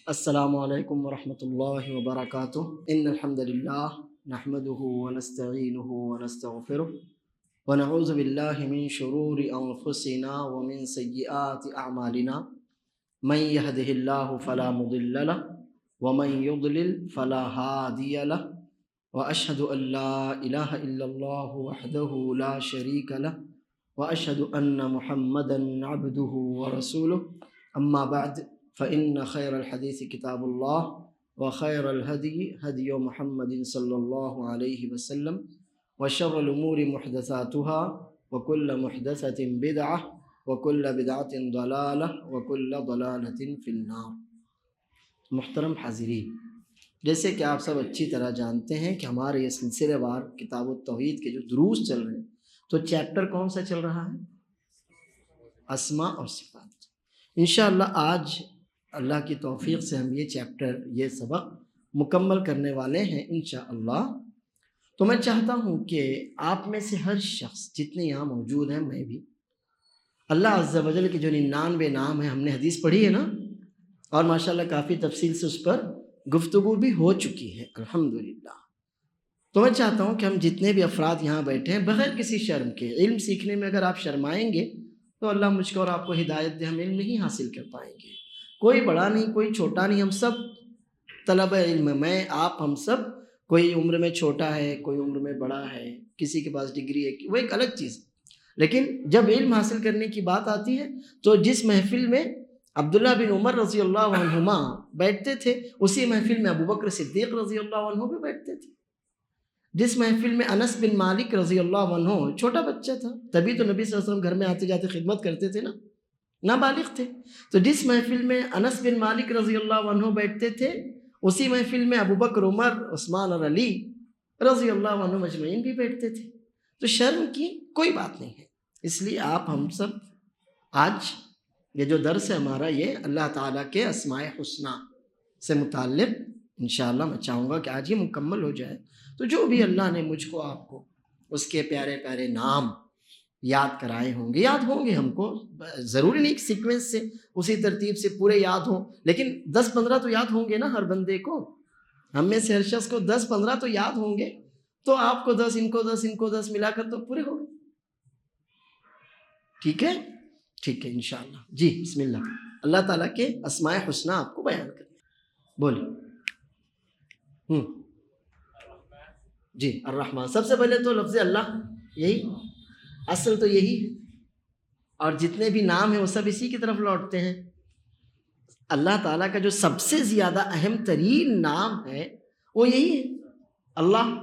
السلام علیکم ورحمۃ اللہ وبرکاتہ ان الحمد للہ نحمده ونستعینه ونستغفره ونعوذ باللہ من شرور انفسنا ومن سیئات اعمالنا من يهده الله فلا مضل له ومن يضلل فلا هادي له واشهد ان لا اله الا الله وحده لا شريك له واشهد ان محمدا عبده ورسوله اما بعد فإن خير الحديث كتاب الله وخير الهدي هدي محمد صلى الله عليه وسلم وشر الأمور محدثاتها وكل محدثة بدعة وكل بدعة ضلالة وكل ضلالة في النار۔ محترم حاضرین، جیسے کہ آپ سب اچھی طرح جانتے ہیں کہ ہمارے یہ سلسلے وار کتاب التوحید کے جو دروس چل رہے ہیں، تو چیپٹر کون سا چل رہا ہے؟ اسماء اور صفات۔ انشاءاللہ آج اللہ کی توفیق سے ہم یہ سبق مکمل کرنے والے ہیں انشاءاللہ۔ تو میں چاہتا ہوں کہ آپ میں سے ہر شخص جتنے یہاں موجود ہیں، میں بھی، اللہ عز و جل کے جو 99 نام ہیں، ہم نے حدیث پڑھی ہے نا، اور ماشاءاللہ کافی تفصیل سے اس پر گفتگو بھی ہو چکی ہے الحمدللہ۔ تو میں چاہتا ہوں کہ ہم جتنے بھی افراد یہاں بیٹھے ہیں، بغیر کسی شرم کے، علم سیکھنے میں اگر آپ شرمائیں گے تو اللہ مجھ کو اور آپ کو ہدایت دے، ہم علم نہیں حاصل کر پائیں گے۔ کوئی بڑا نہیں، کوئی چھوٹا نہیں، ہم سب طلب علم، میں آپ ہم سب، کوئی عمر میں چھوٹا ہے، کوئی عمر میں بڑا ہے، کسی کے پاس ڈگری ہے، وہ ایک الگ چیز ہے۔ لیکن جب علم حاصل کرنے کی بات آتی ہے تو جس محفل میں عبداللہ بن عمر رضی اللہ عنہما بیٹھتے تھے، اسی محفل میں ابوبکر صدیق رضی اللہ عنہ بھی بیٹھتے تھے۔ جس محفل میں انس بن مالک رضی اللہ عنہ چھوٹا بچہ تھا، تبھی تو نبی صلی اللہ علیہ وسلم گھر میں آتے جاتے خدمت کرتے تھے نا، نابالغ تھے، تو جس محفل میں انس بن مالک رضی اللہ عنہ بیٹھتے تھے، اسی محفل میں ابوبکر، عمر، عثمان اور علی رضی اللہ عنہ مجمعین بھی بیٹھتے تھے۔ تو شرم کی کوئی بات نہیں ہے۔ اس لیے آپ ہم سب آج یہ جو درس ہے ہمارا، یہ اللہ تعالیٰ کے اسماء حسنی سے متعلق انشاءاللہ میں چاہوں گا کہ آج ہی مکمل ہو جائے۔ تو جو بھی اللہ نے مجھ کو آپ کو اس کے پیارے پیارے نام یاد کرائے ہوں گے، یاد ہوں گے ہم کو، ضروری نہیں کہ سیکوینس سے اسی ترتیب سے پورے یاد ہوں، لیکن 10-15 تو یاد ہوں گے نا ہر بندے کو، ہم میں سے ہر شخص کو 10-15 تو یاد ہوں گے، تو آپ کو 10، ان کو 10، ان کو 10 ملا کر تو پورے ہو گئے۔ ٹھیک ہے، ٹھیک ہے انشاءاللہ۔ جی بسم اللہ، اللہ تعالیٰ کے اسماء حسنی آپ کو بیان کریں، بولیے۔ جی الرحمن، سب سے پہلے تو لفظ اللہ، یہی اصل تو یہی ہے، اور جتنے بھی نام ہیں وہ سب اسی کی طرف لوٹتے ہیں۔ اللہ تعالیٰ کا جو سب سے زیادہ اہم ترین نام ہے وہ یہی ہے، اللہ۔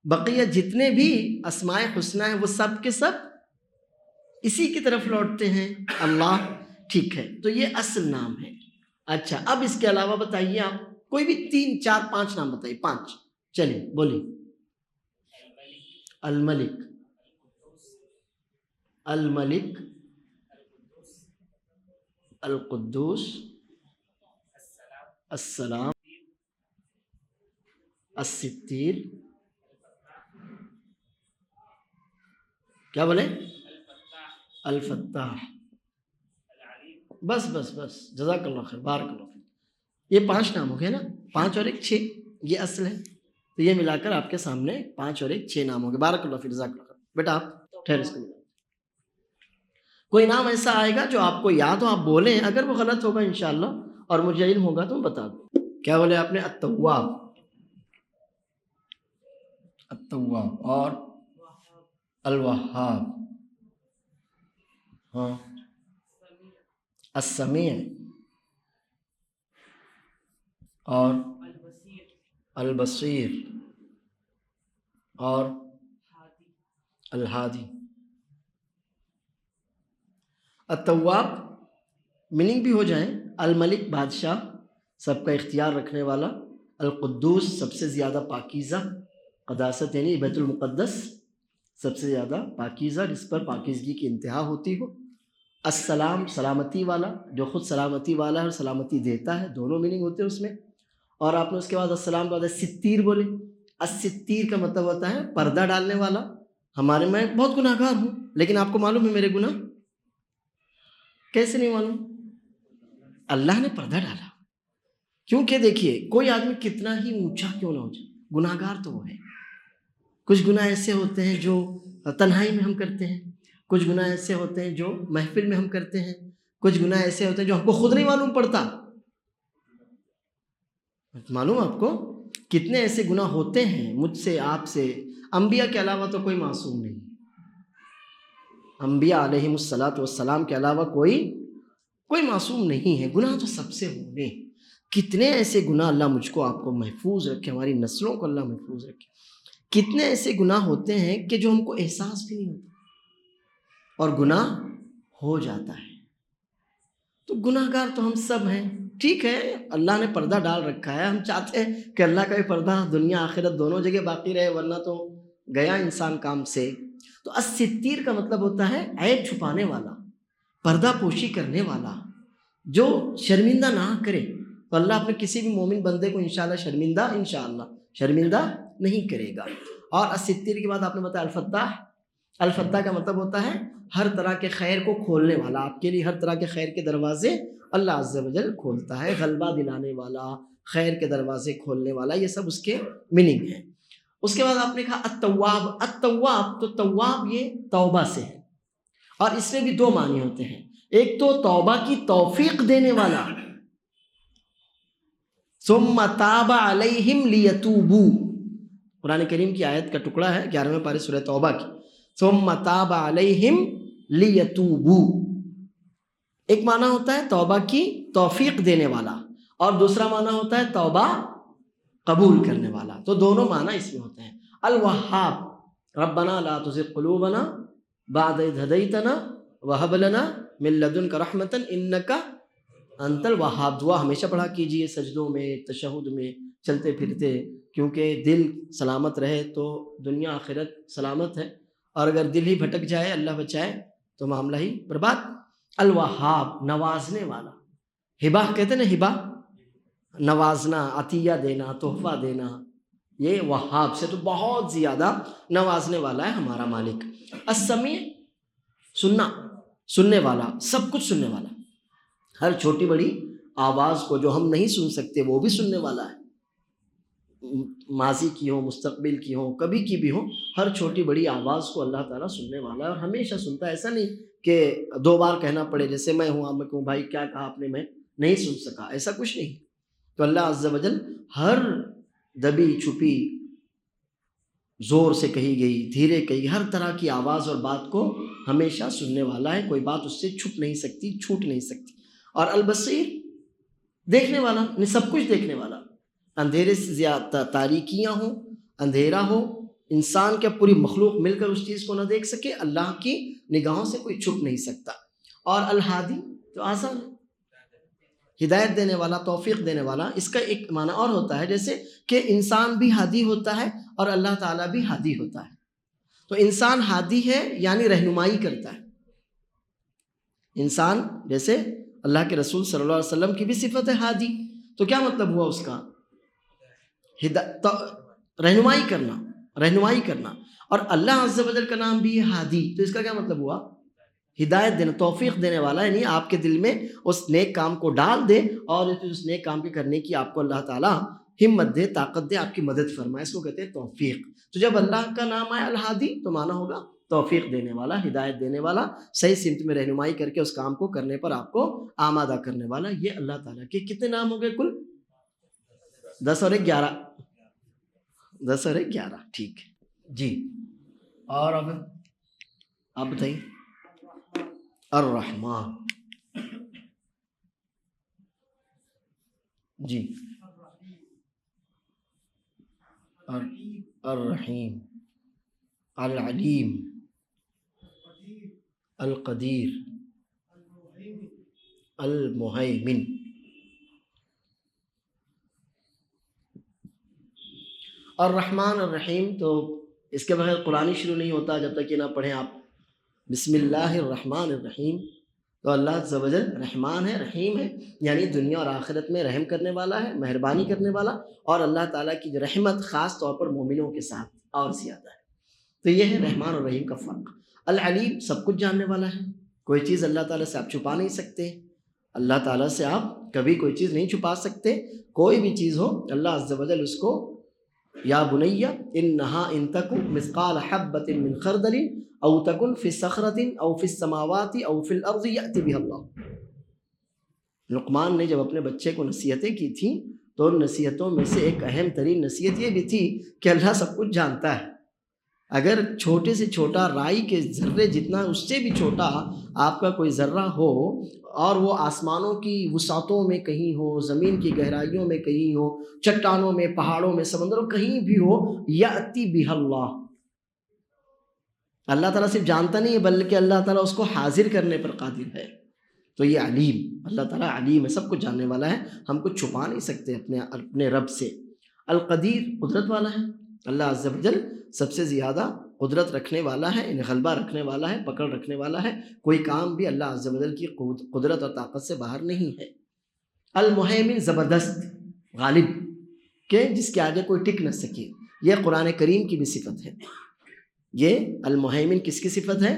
بقیہ جتنے بھی اسماء حسنی ہیں وہ سب کے سب اسی کی طرف لوٹتے ہیں، اللہ۔ ٹھیک ہے، تو یہ اصل نام ہے۔ اچھا، اب اس کے علاوہ بتائیے آپ کوئی بھی 3، 4، 5 نام بتائیے، 5، چلیے بولیے۔ الملک، الملک، القدوس، السلام، الستیر، کیا بولے؟ الفتاح۔ بس بس بس، جزاک اللہ خیر، بارک اللہ فیک۔ یہ 5 نام ہو گئے نا، 5 اور 1 6، یہ اصل ہے۔ تو یہ ملا کر آپ کے سامنے 5 اور 1 6 نام ہو گئے۔ بارک اللہ فیک، جزاک اللہ خیر۔ بیٹا آپ ٹھہر، اس کو کوئی نام ایسا آئے گا جو آپ کو یاد ہو، آپ بولیں، اگر وہ غلط ہوگا انشاءاللہ اور مجھے علم ہوگا تو میں بتا دوں۔ کیا بولے آپ نے؟ التواب، التواب، اور الوہاب، ہاں، السمیع، اور البصیر، اور الہادی۔ التواب میننگ بھی ہو جائیں، الملک بادشاہ، سب کا اختیار رکھنے والا، القدوس سب سے زیادہ پاکیزہ، قداست یعنی بیت المقدس سب سے زیادہ پاکیزہ، جس پر پاکیزگی کی انتہا ہوتی ہو، السلام سلامتی والا، جو خود سلامتی والا ہے اور سلامتی دیتا ہے، دونوں میننگ ہوتے ہیں اس میں۔ اور آپ نے اس کے بعد السلام کے بعد ستیر بولے۔ الستیر کا مطلب ہوتا ہے پردہ ڈالنے والا۔ ہمارے میں بہت گناہ گار ہوں، لیکن آپ کو معلوم ہے میرے گناہ؟ کیسے نہیں معلوم؟ اللہ نے پردہ ڈالا، کیونکہ دیکھیے کوئی آدمی کتنا ہی اونچا کیوں نہ ہو جائے، گناہ گار تو وہ ہے۔ کچھ گناہ ایسے ہوتے ہیں جو تنہائی میں ہم کرتے ہیں، کچھ گناہ ایسے ہوتے ہیں جو محفل میں ہم کرتے ہیں، کچھ گناہ ایسے ہوتے ہیں جو ہم کو خود نہیں معلوم پڑتا۔ معلوم آپ کو کتنے ایسے گناہ ہوتے ہیں مجھ سے، آپ سے، انبیاء کے علاوہ تو کوئی معصوم نہیں، انبیاء علیہم الصلاۃ والسلام کے علاوہ کوئی معصوم نہیں ہے، گناہ تو سب سے ہونے۔ کتنے ایسے گناہ، اللہ مجھ کو آپ کو محفوظ رکھے، ہماری نسلوں کو اللہ محفوظ رکھے، کتنے ایسے گناہ ہوتے ہیں کہ جو ہم کو احساس بھی نہیں ہوتا اور گناہ ہو جاتا ہے۔ تو گناہ گار تو ہم سب ہیں، ٹھیک ہے، اللہ نے پردہ ڈال رکھا ہے، ہم چاہتے ہیں کہ اللہ کا بھی پردہ دنیا آخرت دونوں جگہ باقی رہے، ورنہ تو گیا انسان کام سے۔ تو الستیر کا مطلب ہوتا ہے عیب چھپانے والا، پردہ پوشی کرنے والا، جو شرمندہ نہ کرے۔ تو اللہ اپنے کسی بھی مومن بندے کو انشاءاللہ شرمندہ نہیں کرے گا۔ اور الستیر کے بعد آپ نے بتایا الفتاح۔ الفتاح کا مطلب ہوتا ہے ہر طرح کے خیر کو کھولنے والا، آپ کے لیے ہر طرح کے خیر کے دروازے اللہ عز و جل کھولتا ہے، غلبہ دلانے والا، خیر کے دروازے کھولنے والا، یہ سب اس کے میننگ ہیں۔ اس کے بعد آپ نے کہا التواب۔ التواب، تو تواب یہ توبہ سے ہے، اور اس میں بھی دو معنی ہوتے ہیں، ایک تو توبہ کی توفیق دینے والا، ثم تاب علیہم لیتوبوا، قرآن کریم کی آیت کا ٹکڑا ہے 11ویں پارے سورہ توبہ کی، ثم تاب علیہم لیتوبوا۔ ایک معنی ہوتا ہے توبہ کی توفیق دینے والا، اور دوسرا معنی ہوتا ہے توبہ قبول کرنے والا، تو دونوں معنی اس میں ہوتے ہیں۔ الوہاب، ربنا لا تزغ قلوبنا بعد اذ ہدیتنا وہب لنا من لدنک رحمتا انک انت الوہاب۔ دعا ہمیشہ پڑھا کیجئے سجدوں میں، تشہد میں، چلتے پھرتے، کیونکہ دل سلامت رہے تو دنیا آخرت سلامت ہے، اور اگر دل ہی بھٹک جائے، اللہ بچائے، تو معاملہ ہی برباد۔ الوہاب، نوازنے والا، ہبہ کہتے ہیں نا، ہبہ نوازنا، عطیہ دینا، تحفہ دینا، یہ وہاب سے تو بہت زیادہ نوازنے والا ہے ہمارا مالک۔ السمیع، سننے والا، سب کچھ سننے والا، ہر چھوٹی بڑی آواز کو جو ہم نہیں سن سکتے وہ بھی سننے والا ہے، ماضی کی ہو، مستقبل کی ہو، کبھی کی بھی ہو، ہر چھوٹی بڑی آواز کو اللہ تعالیٰ سننے والا ہے، اور ہمیشہ سنتا ہے۔ ایسا نہیں کہ 2 بار کہنا پڑے، جیسے میں ہوں، میں کہوں بھائی کیا کہا آپ نے، میں نہیں سن سکا، ایسا کچھ نہیں۔ تو اللہ عز و جل ہر دبی چھپی، زور سے کہی گئی، دھیرے کہی، ہر طرح کی آواز اور بات کو ہمیشہ سننے والا ہے، کوئی بات اس سے چھپ نہیں سکتی، چھوٹ نہیں سکتی۔ اور البصیر، دیکھنے والا، سب کچھ دیکھنے والا، اندھیرے سے زیادہ تاریکیاں ہوں، اندھیرا ہو، انسان کیا پوری مخلوق مل کر اس چیز کو نہ دیکھ سکے، اللہ کی نگاہوں سے کوئی چھپ نہیں سکتا۔ اور الہادی، تو آسان ہے، ہدایت دینے والا، توفیق دینے والا۔ اس کا ایک معنی اور ہوتا ہے، جیسے کہ انسان بھی ہادی ہوتا ہے اور اللہ تعالیٰ بھی ہادی ہوتا ہے۔ تو انسان ہادی ہے یعنی رہنمائی کرتا ہے، انسان جیسے اللہ کے رسول صلی اللہ علیہ وسلم کی بھی صفت ہے ہادی، تو کیا مطلب ہوا اس کا؟ رہنمائی کرنا۔ اور اللہ عز و جل کا نام بھی ہے ہادی، تو اس کا کیا مطلب ہوا؟ ہدایت دینا، توفیق دینے والا، یعنی آپ کے دل میں اس نیک کام کو ڈال دے، اور اس نیک کام کے کرنے کی آپ کو اللہ تعالیٰ ہمت دے، طاقت دے، آپ کی مدد فرمائے، اس کو کہتے ہیں توفیق۔ تو جب اللہ کا نام آئے الہادی تو معنی ہوگا توفیق دینے والا، ہدایت دینے والا، صحیح سمت میں رہنمائی کر کے اس کام کو کرنے پر آپ کو آمادہ کرنے والا۔ یہ اللہ تعالیٰ کے کتنے نام ہو گئے کل؟ 10 اور 11، 10 اور 11، ٹھیک ہے جی۔ اور اب آپ بتائیے۔ الرحمن، جی، الرحیم، العلیم، القدیر، المہیمن۔ الرحمن الرحیم، تو اس کے بغیر قرآن ہی شروع نہیں ہوتا جب تک یہ نہ پڑھیں آپ بسم اللہ الرحمن الرحیم۔ تو اللہ عز و جل رحمان ہے، رحیم ہے، یعنی دنیا اور آخرت میں رحم کرنے والا ہے، مہربانی کرنے والا، اور اللہ تعالیٰ کی رحمت خاص طور پر مومنوں کے ساتھ اور زیادہ ہے۔ تو یہ ہے رحمان اور رحیم کا فرق۔ العلیم، سب کچھ جاننے والا ہے، کوئی چیز اللہ تعالیٰ سے آپ چھپا نہیں سکتے، اللہ تعالیٰ سے آپ کبھی کوئی چیز نہیں چھپا سکتے، کوئی بھی چیز ہو اللہ عز و جل اس کو یا بنی انہا ان تکن مثقال حبۃ من خردل او تکن فی صخرۃ او فی السماوات او فی الارض یأتی بها اللہ. لقمان نے جب اپنے بچے کو نصیحتیں کی تھیں تو ان نصیحتوں میں سے ایک اہم ترین نصیحت یہ بھی تھی کہ اللہ سب کچھ جانتا ہے. اگر چھوٹے سے چھوٹا رائی کے ذرے جتنا، اس سے بھی چھوٹا آپ کا کوئی ذرہ ہو اور وہ آسمانوں کی وسعتوں میں کہیں ہو، زمین کی گہرائیوں میں کہیں ہو، چٹانوں میں، پہاڑوں میں، سمندروں کہیں بھی ہو، یأتی بہ اللہ. اللہ تعالیٰ صرف جانتا نہیں ہے بلکہ اللہ تعالیٰ اس کو حاضر کرنے پر قادر ہے. تو یہ علیم، اللہ تعالیٰ علیم ہے، سب کچھ جاننے والا ہے، ہم کچھ چھپا نہیں سکتے اپنے رب سے. القدیر، قدرت والا ہے. اللہ عز و جل سب سے زیادہ قدرت رکھنے والا ہے، غلبہ رکھنے والا ہے، پکڑ رکھنے والا ہے. کوئی کام بھی اللہ عز و جل کی قدرت اور طاقت سے باہر نہیں ہے. المہیمن، زبردست، غالب، کہ جس کے آگے کوئی ٹک نہ سکے. یہ قرآن کریم کی بھی صفت ہے. یہ المہیمن کس کی صفت ہے؟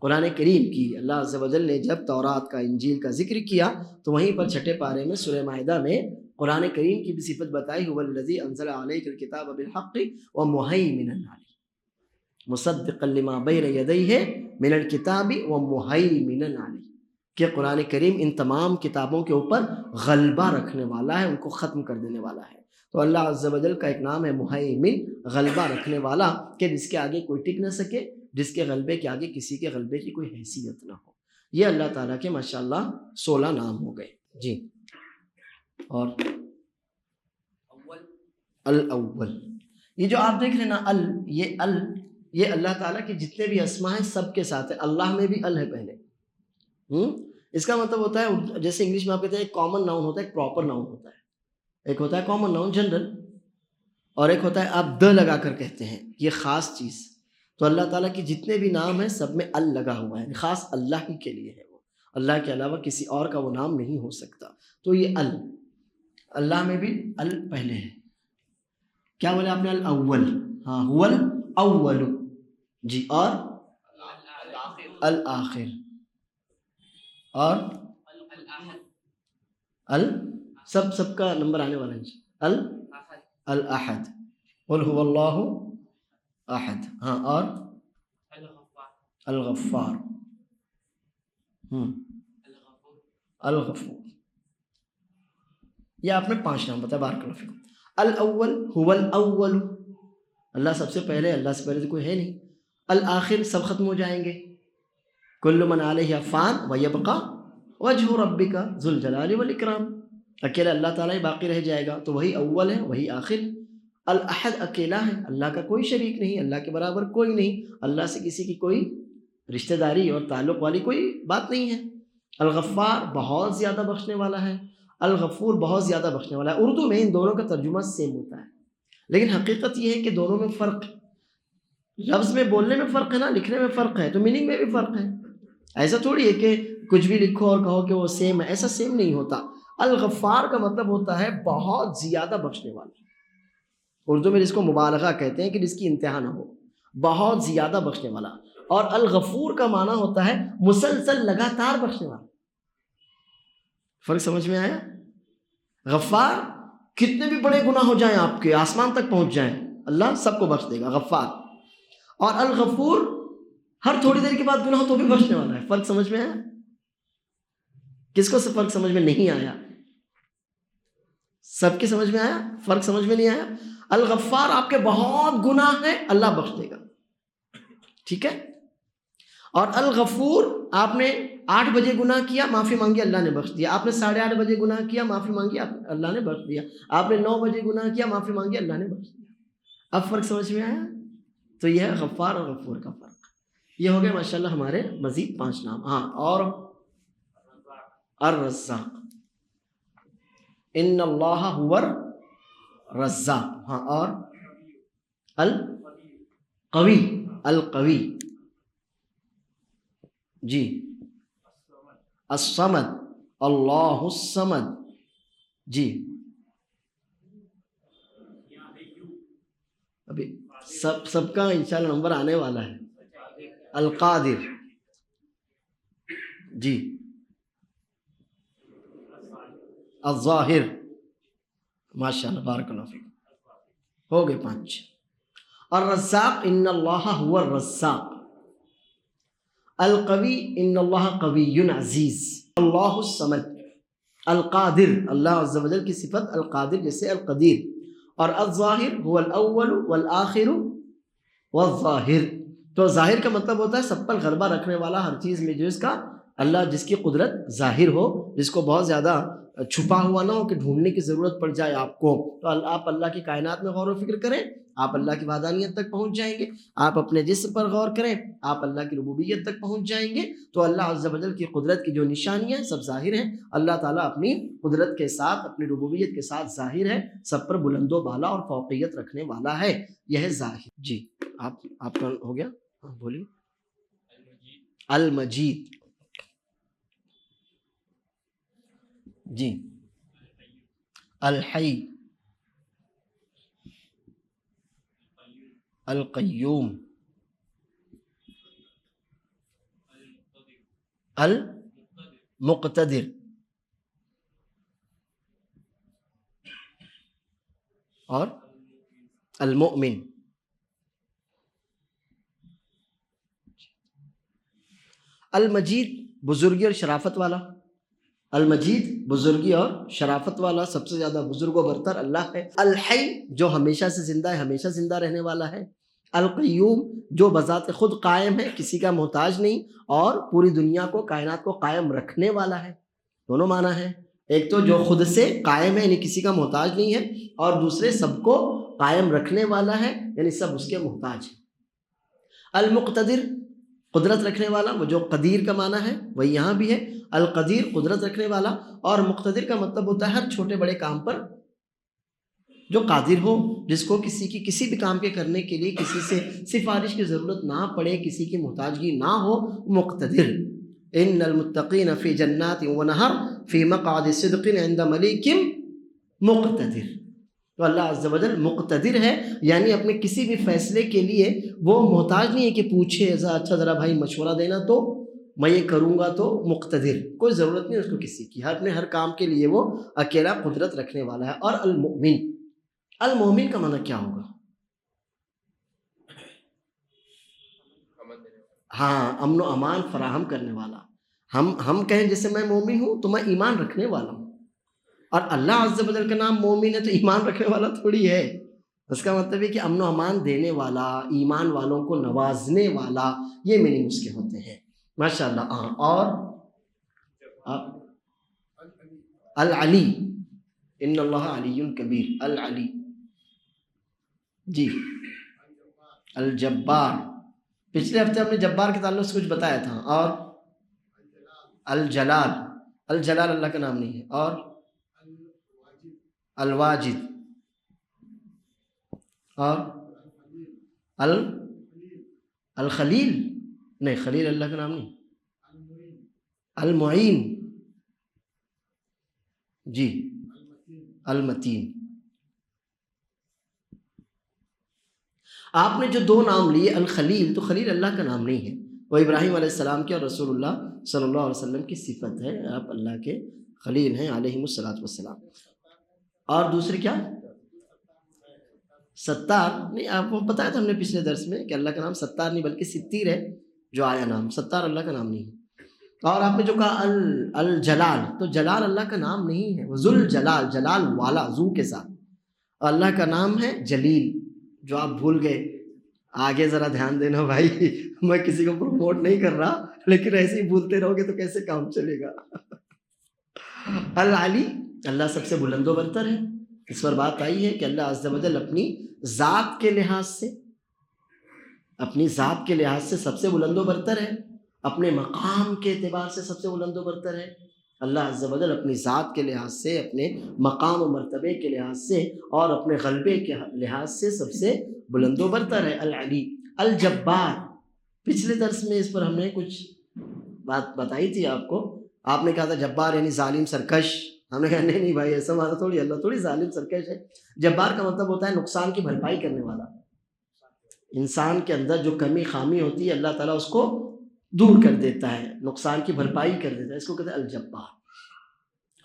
قرآن کریم کی. اللہ عز و جل نے جب تورات کا، انجیل کا ذکر کیا تو وہیں پر چھٹے پارے میں سورہ مائدہ میں قرآن کریم کی بھی صفت بتائی. هو الذی انزل علیک الکتاب بالحق ومہیمنا علیہ مصدقا لما بین یدیہ من الکتاب ومہیمنا علیہ، کہ قرآن کریم ان تمام کتابوں کے اوپر غلبہ رکھنے والا ہے، ان کو ختم کر دینے والا ہے. تو اللہ عز و جل کا ایک نام ہے مہیمن، غلبہ رکھنے والا، کہ جس کے آگے کوئی ٹک نہ سکے، جس کے غلبے کے آگے کسی کے غلبے کی کوئی حیثیت نہ ہو. یہ اللہ تعالیٰ کے ماشاءاللہ 16 نام ہو گئے. جی، اور الاول، یہ جو آپ دیکھ رہے نا یہ اللہ تعالیٰ کے جتنے بھی اسما ہیں سب کے ساتھ ہے. اللہ میں بھی ال ہے پہلے. اس کا مطلب ہوتا ہے جیسے انگلش میں آپ کہتے ہیں ایک کامن ناؤن ہوتا ہے، ایک پراپر ناؤن ہوتا ہے. ایک ہوتا ہے کامن ناؤن جنرل، اور ایک ہوتا ہے آپ د لگا کر کہتے ہیں یہ خاص چیز. تو اللہ تعالیٰ کی جتنے بھی نام ہیں سب میں ال لگا ہوا ہے، خاص اللہ ہی کے لیے ہے. وہ اللہ کے علاوہ کسی اور کا وہ نام نہیں ہو سکتا. تو یہ اللہ میں بھی ال پہلے ہے. کیا بولے آپ نے؟ الاول. ہاں، هو الاول. جی، اور الآخر، اور سب کا نمبر آنے والا ہے. الاحد، قل هو اللہ احد. ہاں، اور الغفار. الغفور. یہ آپ نے 5 نام بتایا. بارک اللہ فیکم. الاول هو الاول، اللہ سب سے پہلے، اللہ سے پہلے تو کوئی ہے نہیں. الآخر، سب ختم ہو جائیں گے. کل من علیہ فان ویبقى وجہ ربک ذو الجلال والاکرام. اکیلا اللہ تعالیٰ ہی باقی رہ جائے گا، تو وہی اول ہے، وہی آخر. الاحد، اکیلا ہے، اللہ کا کوئی شریک نہیں، اللہ کے برابر کوئی نہیں، اللہ سے کسی کی کوئی رشتہ داری اور تعلق والی کوئی بات نہیں ہے. الغفار، بہت زیادہ بخشنے والا ہے. الغفور، بہت زیادہ بخشنے والا ہے. اردو میں ان دونوں کا ترجمہ سیم ہوتا ہے، لیکن حقیقت یہ ہے کہ دونوں میں فرق ہے. لفظ میں بولنے میں فرق ہے نا، لکھنے میں فرق ہے، تو میننگ میں بھی فرق ہے. ایسا تھوڑی ہے کہ کچھ بھی لکھو اور کہو کہ وہ سیم ہے، ایسا سیم نہیں ہوتا. الغفار کا مطلب ہوتا ہے بہت زیادہ بخشنے والا. اردو میں جس کو مبالغہ کہتے ہیں کہ جس کی انتہا نہ ہو، بہت زیادہ بخشنے والا. اور الغفور کا معنی ہوتا ہے مسلسل لگاتار بخشنے والا. فرق سمجھ میں آیا؟ غفار، کتنے بھی بڑے گناہ ہو جائیں آپ کے، آسمان تک پہنچ جائیں، اللہ سب کو بخش دے گا، غفار. اور الغفور، ہر تھوڑی دیر کے بعد گناہ ہو تو بھی بخشنے والا ہے. فرق سمجھ میں آیا؟ کس کو فرق سمجھ میں نہیں آیا؟ سب کے سمجھ میں آیا؟ فرق سمجھ میں نہیں آیا؟ الغفار، آپ کے بہت گناہ ہیں، اللہ بخش دے گا، ٹھیک ہے. اور الغفور، آپ نے 8 بجے گناہ کیا، معافی مانگی، اللہ نے بخش دیا. آپ نے 8:30 بجے گناہ کیا، معافی مانگی، اللہ نے بخش دیا. آپ نے 9 بجے گناہ کیا، معافی مانگی، اللہ نے بخش دیا. اب فرق سمجھ میں آیا؟ تو یہ ہے غفار اور غفور کا فرق. یہ ہو گئے ماشاءاللہ ہمارے مزید 5 نام. ہاں، اور الرزاق، ان اللہ هو الرزاق. ہاں، اور القوی، القوی. جی، الصمد، اللہ الصمد. جی، ابھی سب کا انشاءاللہ نمبر آنے والا ہے. القادر. جی، الظاہر، ماشاءاللہ بارک اللہ فیک، ہو گئے 5. الرزاق ان اللہ هو الرزاق. القوی ان اللہ قوی عزیز. اللہ الصمد. القادر، اللہ عز و جل کی صفت القادر جیسے القدیر. اور الظاہر هو الاول والآخر والظاہر. تو ظاہر کا مطلب ہوتا ہے سب پر غلبہ رکھنے والا، ہر چیز میں جو اس کا اللہ جس کی قدرت ظاہر ہو، جس کو بہت زیادہ چھپا ہوا نہ ہو کہ ڈھونڈنے کی ضرورت پڑ جائے آپ کو. تو آپ اللہ کی کائنات میں غور و فکر کریں، آپ اللہ کی وحدانیت تک پہنچ جائیں گے. آپ اپنے جسم پر غور کریں، آپ اللہ کی ربوبیت تک پہنچ جائیں گے. تو اللہ عز و جل کی قدرت کی جو نشانیاں سب ظاہر ہیں. اللہ تعالیٰ اپنی قدرت کے ساتھ، اپنی ربوبیت کے ساتھ ظاہر ہے، سب پر بلند و بالا اور فوقیت رکھنے والا ہے. یہ ہے ظاہر. جی آپ کا ہو گیا، بولیے. المجید. جی. الحی. القیوم. المقتدر. اور المؤمن. المجید بزرگی اور شرافت والا. المجید بزرگی اور شرافت والا، سب سے زیادہ بزرگ و برتر اللہ ہے. الحی جو ہمیشہ سے زندہ ہے، ہمیشہ زندہ رہنے والا ہے. القیوم جو بذات خود قائم ہے، کسی کا محتاج نہیں، اور پوری دنیا کو، کائنات کو قائم رکھنے والا ہے. دونوں معنی ہے، ایک تو جو خود سے قائم ہے یعنی کسی کا محتاج نہیں ہے، اور دوسرے سب کو قائم رکھنے والا ہے یعنی سب اس کے محتاج ہیں. المقتدر قدرت رکھنے والا، وہ جو قدیر کا معنی ہے وہی یہاں بھی ہے. القدیر قدرت رکھنے والا، اور مقتدر کا مطلب ہوتا ہے ہر چھوٹے بڑے کام پر جو قادر ہو، جس کو کسی بھی کام کے کرنے کے لیے کسی سے سفارش کی ضرورت نہ پڑے، کسی کی محتاجگی نہ ہو. مقتدر. ان المتقین فی جنات ونہر فی مقعد صدق عند ملیک مقتدر. تو اللہ عز و جل مقتدر ہے، یعنی اپنے کسی بھی فیصلے کے لیے وہ محتاج نہیں ہے کہ پوچھے اچھا ذرا بھائی مشورہ دینا تو میں یہ کروں گا. تو مقتدر، کوئی ضرورت نہیں اس کو کسی کی، اپنے ہر کام کے لیے وہ اکیلا قدرت رکھنے والا ہے. اور المؤمن. المؤمن کا معنی کیا ہوگا؟ ہاں، امن و امان فراہم کرنے والا. ہم کہیں جیسے میں مومن ہوں تو میں ایمان رکھنے والا ہوں، اور اللہ عز و جل کا نام مومن ہے تو ایمان رکھنے والا تھوڑی ہے. اس کا مطلب ہے کہ امن و امان دینے والا، ایمان والوں کو نوازنے والا، یہ میننگ اس کے ہوتے ہیں. ماشاءاللہ. اور العلی. ان اللہ علی کبیر. العلی. جی. الجبار. پچھلے ہفتے ہم نے جبار کے تعلق سے کچھ بتایا تھا. اور الجلال. الجلال اللہ کا نام نہیں ہے. اور الواجد. اور الخلیل. نہیں، خلیل اللہ کا نام نہیں. المعین. جی. المتین. آپ نے جو 2 نام لیے الخلیل، تو خلیل اللہ کا نام نہیں ہے، وہ ابراہیم علیہ السلام کے اور رسول اللہ صلی اللہ علیہ وسلم کی صفت ہے. آپ اللہ کے خلیل ہیں علیہم الصلاۃ والسلام. اور دوسری کیا؟ ستار. نہیں، آپ کو بتایا تھا ہم نے پچھلے درس میں کہ اللہ کا نام ستار نہیں بلکہ ستیر ہے جو آیا نام. ستار اللہ کا نام نہیں ہے. اور آپ نے جو کہا الجلال، تو جلال اللہ کا نام نہیں ہے، وہ ذل جلال، جلال والا، ذو کے ساتھ. اللہ کا نام ہے جلیل، جو آپ بھول گئے. آگے ذرا دھیان دینا بھائی، میں کسی کو پروموٹ نہیں کر رہا، لیکن ایسے ہی بھولتے رہو گے تو کیسے کام چلے گا. العلی، اللہ سب سے بلند و برتر ہے. اس پر بات آئی ہے کہ اللہ عز و جل اپنی ذات کے لحاظ سے، اپنی ذات کے لحاظ سے سب سے بلند و برتر ہے، اپنے مقام کے اعتبار سے سب سے بلند و برتر ہے. اللہ عز و جل اپنی ذات کے لحاظ سے، اپنے مقام و مرتبے کے لحاظ سے، اور اپنے غلبے کے لحاظ سے سب سے بلند و برتر ہے. العلی. الجبار. پچھلے درس میں اس پر ہم نے کچھ بات بتائی تھی آپ کو. آپ نے کہا تھا جبار یعنی ظالم سرکش. ہم نے کہا نہیں بھائی، ایسا مانا تھوڑی، اللہ تھوڑی ظالم سرکش ہے. جبار کا مطلب ہوتا ہے نقصان کی بھرپائی کرنے والا. انسان کے اندر جو کمی خامی ہوتی ہے اللہ تعالیٰ اس کو دور کر دیتا ہے، نقصان کی بھرپائی کر دیتا ہے. اس کو کہتے ہیں الجبار.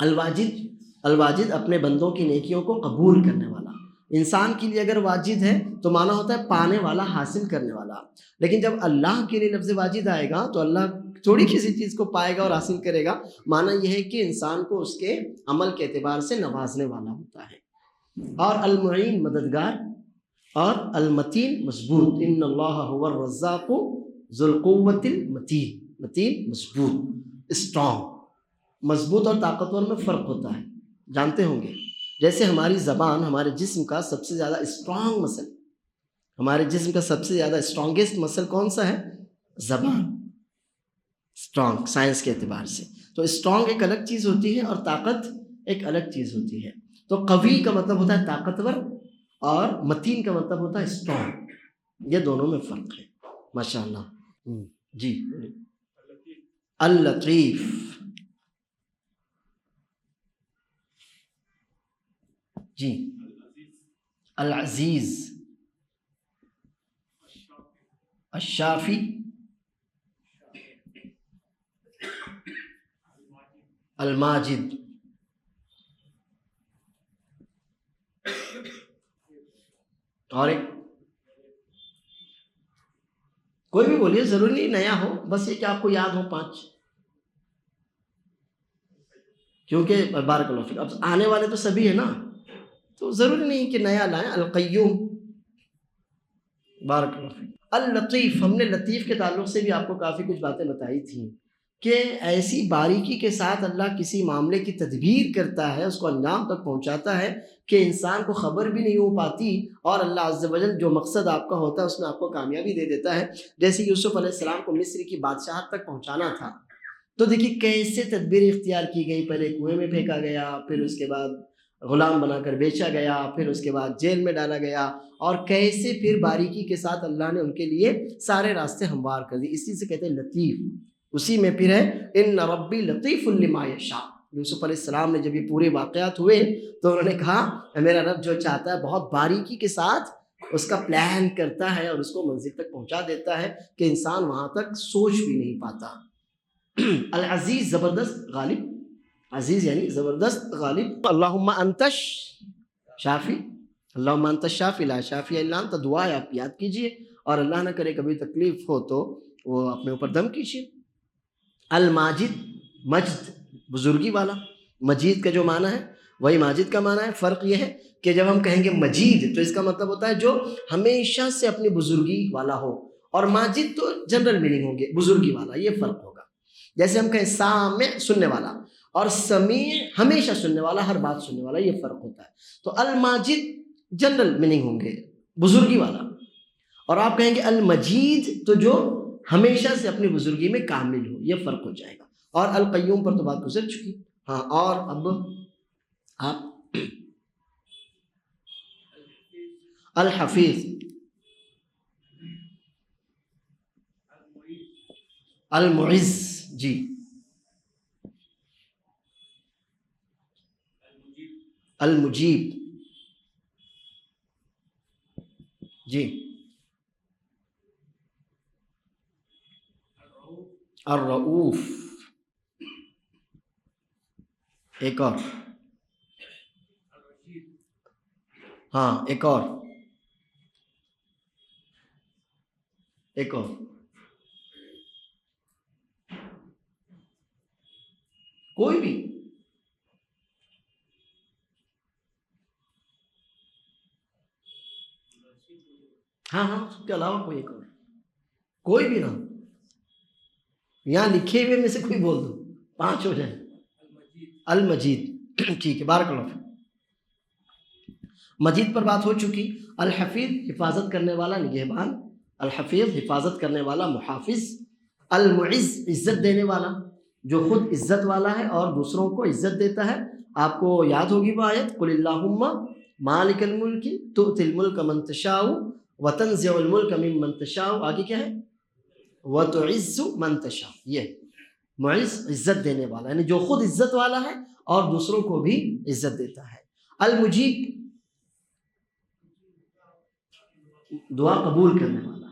الواجد اپنے بندوں کی نیکیوں کو قبول کرنے والا. انسان کے لیے اگر واجد ہے تو معنی ہوتا ہے پانے والا، حاصل کرنے والا. لیکن جب اللہ کے لیے لفظ واجد آئے گا تو اللہ تھوڑی کسی چیز کو پائے گا اور حاصل کرے گا. معنی یہ ہے کہ انسان کو اس کے عمل کے اعتبار سے نوازنے والا ہوتا ہے. اور المعین مددگار، اور المتین مضبوط. ان اللہ هو الرزاق ذو القوۃ المتین. متین مضبوط، اسٹرانگ. مضبوط اور طاقتور میں فرق ہوتا ہے، جانتے ہوں گے. جیسے ہماری زبان ہمارے جسم کا سب سے زیادہ اسٹرانگ مسل، ہمارے جسم کا سب سے زیادہ اسٹرانگیسٹ مسل کون سا ہے؟ زبان. اسٹرانگ سائنس کے اعتبار سے تو اسٹرانگ ایک الگ چیز ہوتی ہے اور طاقت ایک الگ چیز ہوتی ہے. تو قوی کا مطلب ہوتا ہے طاقتور اور متین کا مطلب ہوتا ہے اسٹرانگ. یہ دونوں میں فرق ہے. ماشاء اللہ. جی. اللطیف. جی. العزیز. الشافی. الماجد. اور ایک کوئی بھی بولیے، ضروری نہیں نیا ہو، بس یہ کہ آپ کو یاد ہو 5. کیونکہ بارک اللہ فیک اب آنے والے تو سبھی ہیں نا، تو ضروری نہیں کہ نیا لائیں. القیوم. بارک اللہ فیک. اللطیف. ہم نے لطیف کے تعلق سے بھی آپ کو کافی کچھ باتیں بتائی تھیں کہ ایسی باریکی کے ساتھ اللہ کسی معاملے کی تدبیر کرتا ہے، اس کو انجام تک پہنچاتا ہے کہ انسان کو خبر بھی نہیں ہو پاتی، اور اللہ عز و جل جو مقصد آپ کا ہوتا ہے اس میں آپ کو کامیابی دے دیتا ہے. جیسے یوسف علیہ السلام کو مصر کی بادشاہت تک پہنچانا تھا، تو دیکھیے کیسے تدبیر اختیار کی گئی. پہلے کنویں میں پھینکا گیا، پھر اس کے بعد غلام بنا کر بیچا گیا، پھر اس کے بعد جیل میں ڈالا گیا، اور کیسے پھر باریکی کے ساتھ اللہ نے ان کے لیے سارے راستے ہموار کر دی. اسی سے کہتے ہیں لطیف. اسی میں پھر ہے ان ربی لطیف لما یشاء. یوسف علیہ السلام نے جب یہ پورے واقعات ہوئے تو انہوں نے کہا میرا رب جو چاہتا ہے بہت باریکی کے ساتھ اس کا پلان کرتا ہے اور اس کو منزل تک پہنچا دیتا ہے کہ انسان وہاں تک سوچ بھی نہیں پاتا. العزیز زبردست غالب. عزیز یعنی زبردست غالب. اللہم انتش شافی. اللہم انتش شافی لا شافی الا انت. دعا آپ یاد کیجئے، اور اللہ نہ کرے کبھی تکلیف ہو تو وہ اپنے اوپر دم کیجئے. الماجد. مجد بزرگی والا. مجید کا جو معنی ہے وہی ماجد کا معنی ہے. فرق یہ ہے کہ جب ہم کہیں گے مجید تو اس کا مطلب ہوتا ہے جو ہمیشہ سے اپنی بزرگی والا ہو، اور ماجد تو جنرل میننگ ہوں گے بزرگی والا. یہ فرق ہوگا. جیسے ہم کہیں سامع سننے والا، اور سمیع ہمیشہ سننے والا، ہر بات سننے والا، یہ فرق ہوتا ہے. تو الماجد جنرل میننگ ہوں گے بزرگی والا، اور آپ کہیں گے المجید تو جو ہمیشہ سے اپنی بزرگی میں کامل ہو. یہ فرق ہو جائے گا. اور القیوم پر تو بات گزر چکی. ہاں، اور اب آپ الحفیظ. المعز. جی. المجیب. جی. الرؤوف. ایک اور. ہاں ایک اور. ایک اور. کوئی بھی. ہاں ہاں، اس کے علاوہ کوئی ایک اور. کوئی بھی نہ، یہاں لکھے ہوئے میں سے کوئی بول دو، 5 ہو جائیں. المجید. ٹھیک ہے، بارک اللہ. مجید پر بات ہو چکی. الحفیظ حفاظت کرنے والا، نگہبان. الحفیظ حفاظت کرنے والا، محافظ. المعز عزت دینے والا، جو خود عزت والا ہے اور دوسروں کو عزت دیتا ہے. آپ کو یاد ہوگی وہ آیت، قل اللہم مالک الملک تؤتی الملک من تشاء وتنزع الملک ممن تشاء. آگے کیا ہے؟ وتعز من تشاء. یہ معز عزت دینے والا، یعنی جو خود عزت والا ہے اور دوسروں کو بھی عزت دیتا ہے. المجیب دعا قبول کرنے والا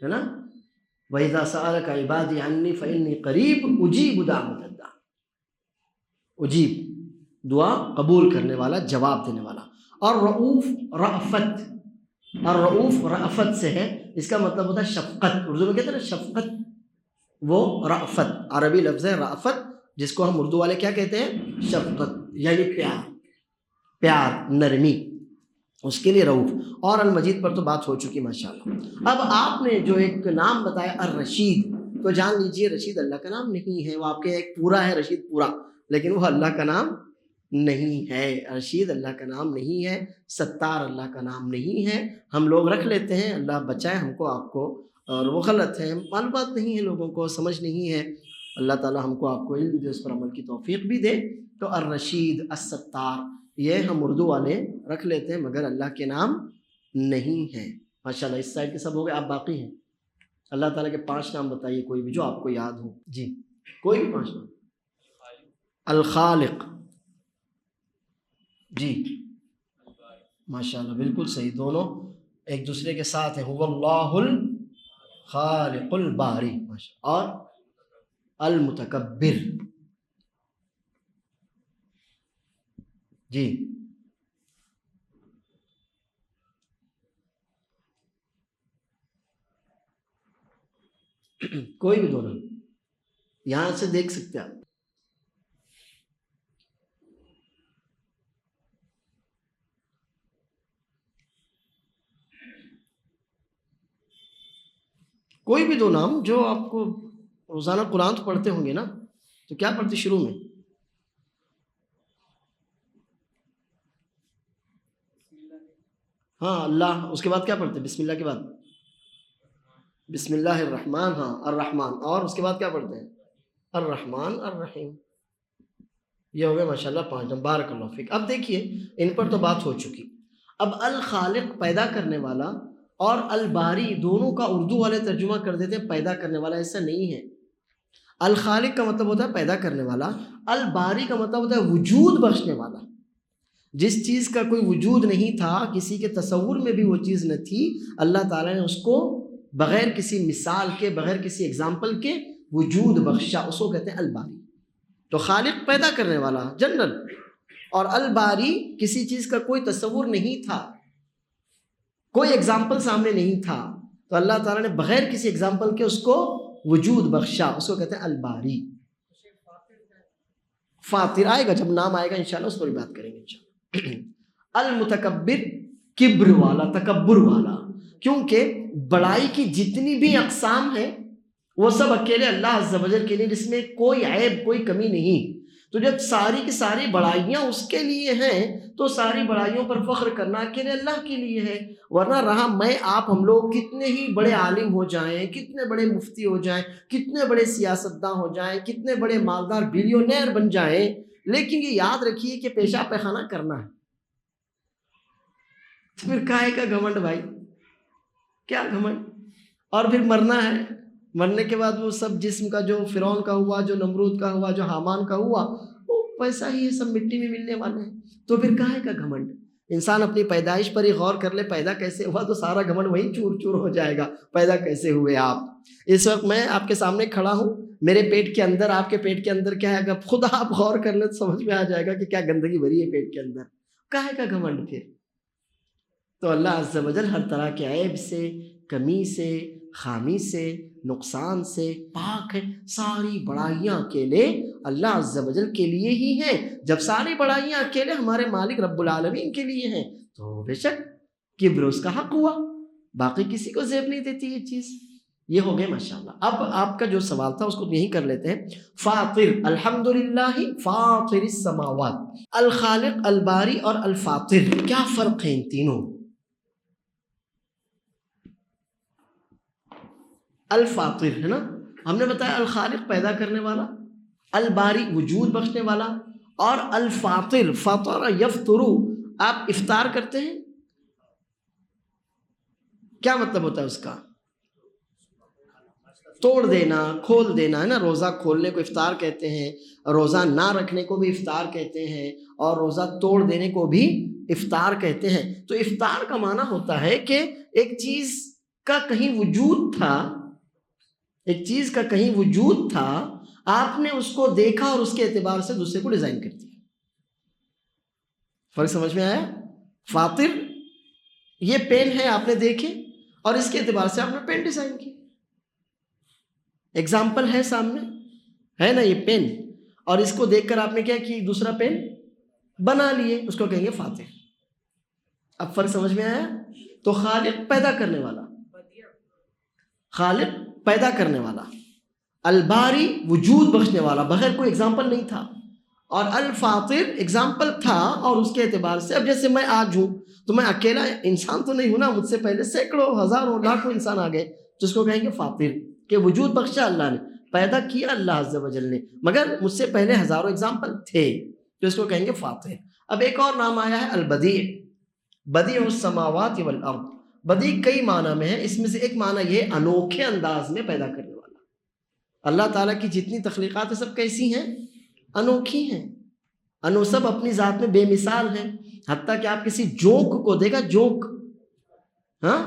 ہے نا. وَإِذَا سَأَلَكَ عِبَادِي عَنِّي فَإِنِّي قَرِيبٌ أُجِيبُ دَعْوَةَ الدَّاعِ. اجیب. دعا قبول کرنے والا، جواب دینے والا. اور رؤوف رأفت، اور رؤوف رأفت سے ہے، اس کا مطلب ہوتا ہے شفقت. اردو میں کہتے ہیں نا شفقت، وہ رأفت عربی لفظ ہے رأفت، جس کو ہم اردو والے کیا کہتے ہیں؟ شفقت، یعنی پیار نرمی، اس کے لیے رؤوف. اور المجید پر تو بات ہو چکی ماشاءاللہ. اب آپ نے جو ایک نام بتایا الرشید، تو جان لیجئے رشید اللہ کا نام نہیں ہے. وہ آپ کے ایک پورا ہے رشید پورا، لیکن وہ اللہ کا نام نہیں ہے. رشید اللہ کا نام نہیں ہے، ستار اللہ کا نام نہیں ہے. ہم لوگ رکھ لیتے ہیں، اللہ بچائے ہم کو آپ کو، اور وہ غلط ہے، معلومات نہیں ہے لوگوں کو، سمجھ نہیں ہے. اللہ تعالیٰ ہم کو آپ کو علم دے، اس پر عمل کی توفیق بھی دے. تو الرشید الستار یہ ہم اردو والے رکھ لیتے ہیں، مگر اللہ کے نام نہیں ہے. ماشاءاللہ اس سائڈ کے سب ہو گئے، آپ باقی ہیں. اللہ تعالیٰ کے 5 نام بتائیے کوئی بھی جو آپ کو یاد ہو. جی کوئی بھی 5 نام. الخالق، جی ماشاءاللہ بالکل صحیح، دونوں ایک دوسرے کے ساتھ ہیں. هو اللہ الخالق الباری، ماشاءاللہ. اور المتکبر، جی کوئی بھی دونوں یہاں سے دیکھ سکتے آپ. کوئی بھی 2 نام جو آپ کو، روزانہ قرآن تو پڑھتے ہوں گے نا، تو کیا پڑھتے شروع میں؟ ہاں اللہ، اس کے بعد کیا پڑھتے؟ بسم اللہ کے بعد بسم اللہ الرحمن، ہاں الرحمن. اور اس کے بعد کیا پڑھتے ہیں؟ الرحمن الرحیم. یہ ہو گئے ماشاءاللہ 5 نام. بارک اللہ فیک. اب دیکھیے ان پر تو بات ہو چکی. اب الخالق پیدا کرنے والا اور الباری دونوں کا اردو والے ترجمہ کر دیتے ہیں پیدا کرنے والا. ایسا نہیں ہے. الخالق کا مطلب ہوتا ہے پیدا کرنے والا، الباری کا مطلب ہوتا ہے وجود بخشنے والا. جس چیز کا کوئی وجود نہیں تھا، کسی کے تصور میں بھی وہ چیز نہ تھی، اللہ تعالیٰ نے اس کو بغیر کسی مثال کے، بغیر کسی اگزامپل کے وجود بخشا. اس کو کہتے ہیں الباری. تو خالق پیدا کرنے والا جنرل، اور الباری کسی چیز کا کوئی تصور نہیں تھا، کوئی اگزامپل سامنے نہیں تھا، تو اللہ تعالیٰ نے بغیر کسی اگزامپل کے اس کو وجود بخشا. اس کو کہتے ہیں الباری. فاطر آئے گا، جب نام آئے گا انشاءاللہ اس پر بھی بات کریں گے انشاءاللہ. المتکبر، کبر والا، تکبر والا. کیونکہ بڑائی کی جتنی بھی اقسام ہیں وہ سب اکیلے اللہ عز و جل کے لیے، جس میں کوئی عیب کوئی کمی نہیں. تو جب ساری کی ساری بڑائیاں اس کے لیے ہیں تو ساری بڑائیوں پر فخر کرنا اکیلے اللہ کے لیے ہے. ورنہ رہا میں آپ ہم لوگ کتنے ہی بڑے عالم ہو جائیں، کتنے بڑے مفتی ہو جائیں، کتنے بڑے سیاستداں ہو جائیں، کتنے بڑے مالدار بلیونیر بن جائیں، لیکن یہ یاد رکھیے کہ پیشاب پیخانہ کرنا ہے. تو پھر کائے کا گھمنڈ بھائی، کیا گھمنڈ؟ اور پھر مرنا ہے، مرنے کے بعد وہ سب جسم کا جو فرعون کا ہوا، جو نمرود کا ہوا، جو حامان کا ہوا، وہ ویسا ہی سب مٹی میں ملنے والے ہیں. تو پھر کائے کا گھمنڈ؟ انسان اپنی پیدائش پر ہی غور کر لے، پیدا کیسے ہوا، تو سارا گھمنڈ وہیں چور چور ہو جائے گا. پیدا کیسے ہوئے آپ؟ اس وقت میں آپ کے سامنے کھڑا ہوں، میرے پیٹ کے اندر، آپ کے پیٹ کے اندر کیا ہے، اگر خود آپ غور کر لیں تو سمجھ میں آ جائے گا کہ کیا گندگی بھری ہے پیٹ کے اندر. کائے کا گھمنڈ پھر؟ تو اللہ عز و جل ہر طرح کے عیب سے، کمی سے، خامی سے، نقصان سے پاک ہے. ساری بڑائیاں اکیلے اللہ عز و جل کے لیے ہی ہیں. جب ساری بڑائیاں اکیلے ہمارے مالک رب العالمین کے لیے ہیں تو بے شک کبر اس کا حق ہوا، باقی کسی کو زیب نہیں دیتی یہ چیز. یہ ہو گئے ماشاءاللہ. اب آپ کا جو سوال تھا اس کو یہیں کر لیتے ہیں. فاطر، الحمدللہ فاطر السماوات. الخالق، الباری اور الفاطر، کیا فرق ہے ان تینوں؟ الفاطر ہے نا، ہم نے بتایا الخالق پیدا کرنے والا، الباری وجود بخشنے والا، اور الفاطر، فطر یفطر، آپ افطار کرتے ہیں، کیا مطلب ہوتا ہے اس کا؟ توڑ دینا، کھول دینا ہے نا. روزہ کھولنے کو افطار کہتے ہیں، روزہ نہ رکھنے کو بھی افطار کہتے ہیں، اور روزہ توڑ دینے کو بھی افطار کہتے ہیں. تو افطار کا معنی ہوتا ہے کہ ایک چیز کا کہیں وجود تھا، ایک چیز کا کہیں وجود تھا، آپ نے اس کو دیکھا اور اس کے اعتبار سے دوسرے کو ڈیزائن کر دیا. فرق سمجھ میں آیا؟ فاطر یہ پین ہے آپ نے دیکھے اور اس کے اعتبار سے آپ نے پین ڈیزائن کی. ایگزامپل ہے سامنے ہے نا یہ پین, اور اس کو دیکھ کر آپ نے کیا کی, دوسرا پین بنا لیے, اس کو کہیں گے فاطر. اب فرق سمجھ میں آیا؟ تو خالق پیدا کرنے والا, خالق پیدا کرنے والا, الباری وجود بخشنے والا, بغیر کوئی ایگزامپل نہیں تھا, اور الفاطر ایگزامپل تھا اور اس کے اعتبار سے. اب جیسے میں آج ہوں تو میں اکیلا انسان تو نہیں ہوں نا, مجھ سے پہلے سینکڑوں ہزاروں لاکھوں انسان آ گئے, جس کو کہیں گے فاطر, کہ وجود بخشا اللہ نے, پیدا کیا اللہ عز و جل نے, مگر مجھ سے پہلے ہزاروں ایگزامپل تھے, تو اس کو کہیں گے فاطر. اب ایک اور نام آیا ہے البدیع, بدیع السماوات والارض. بدیع کئی معنی میں ہے, اس میں سے ایک معنی یہ انوکھے انداز میں پیدا کرنے والا. اللہ تعالیٰ کی جتنی تخلیقات ہیں سب کیسی ہیں؟ انوکھی ہیں. سب اپنی ذات میں بے مثال ہیں. حتیٰ کہ آپ کسی جوک کو دیکھا, جوک, ہاں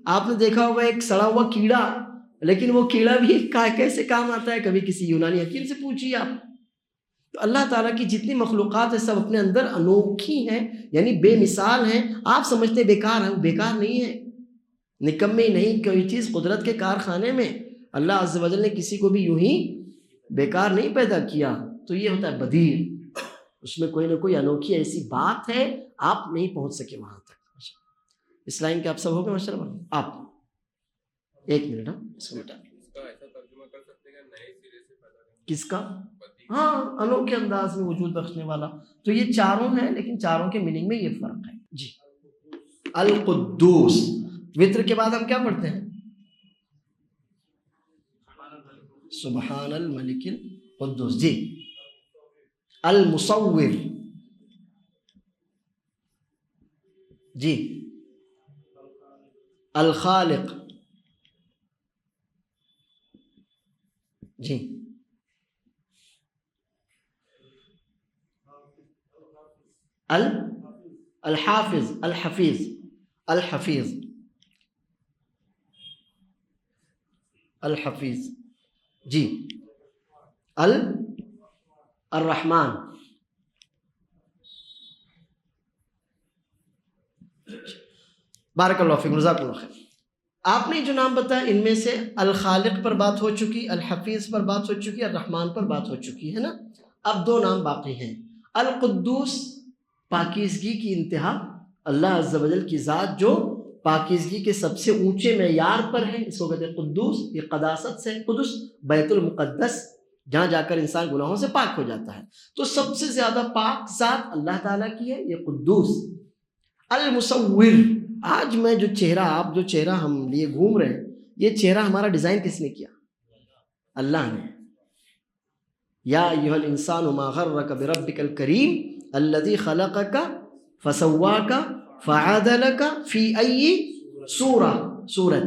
آپ نے دیکھا ہوگا ایک سڑا ہوا کیڑا, لیکن وہ کیڑا بھی کیسے کام آتا ہے, کبھی کسی یونانی حکیم سے پوچھیے آپ. تو اللہ تعالیٰ کی جتنی مخلوقات ہیں سب اپنے اندر انوکھی ہیں, یعنی بے مثال ہیں. آپ سمجھتے بیکار ہیں, بیکار نہیں ہے, نکمے نہیں. کوئی چیز قدرت کے کارخانے میں اللہ عز و جل نے کسی کو بھی یوں ہی بیکار نہیں پیدا کیا. تو یہ ہوتا ہے بدیع, اس میں کوئی نہ کوئی انوکھی ایسی بات ہے, آپ نہیں پہنچ سکے وہاں تک. اس لائن کے آپ سب ہو گئے ماشاء اللہ. آپ ایک منٹ, اس کو کس کا؟ ہاں انوکھے انداز میں وجود بخشنے والا. تو یہ چاروں ہیں, لیکن چاروں کے میننگ میں یہ فرق ہے جی. القدوس, وطر کے بعد ہم کیا پڑھتے ہیں؟ سبحان الملک القدوس. جی. المصور, جی. الخالق, جی. الحافظ, الحفیظ, الحفیظ, الحفیظ, جی. الرحمن, بارک اللہ فیکم, جزاک اللہ خیر. آپ نے جو نام بتایا ان میں سے الخالق پر بات ہو چکی, الحفیظ پر بات ہو چکی, الرحمن پر بات ہو چکی ہے نا. اب دو نام باقی ہیں. القدوس, پاکیزگی کی انتہا, اللہ عز و جل کی ذات جو پاکیزگی کے سب سے اونچے معیار پر ہے, اس کو کہتے ہیں قدوس. یہ قداست سے, قدس بیت المقدس, جہاں جا کر انسان گناہوں سے پاک ہو جاتا ہے. تو سب سے زیادہ پاک ذات اللہ تعالیٰ کی ہے, یہ قدوس. المصور, آج میں جو چہرہ, آپ جو چہرہ ہم لیے گھوم رہے ہیں, یہ چہرہ ہمارا ڈیزائن کس نے کیا؟ اللہ نے. یا ایھا الانسان ما غرک بربک الکریم الذی خلقک فسواک فعدلک فی ای صورت.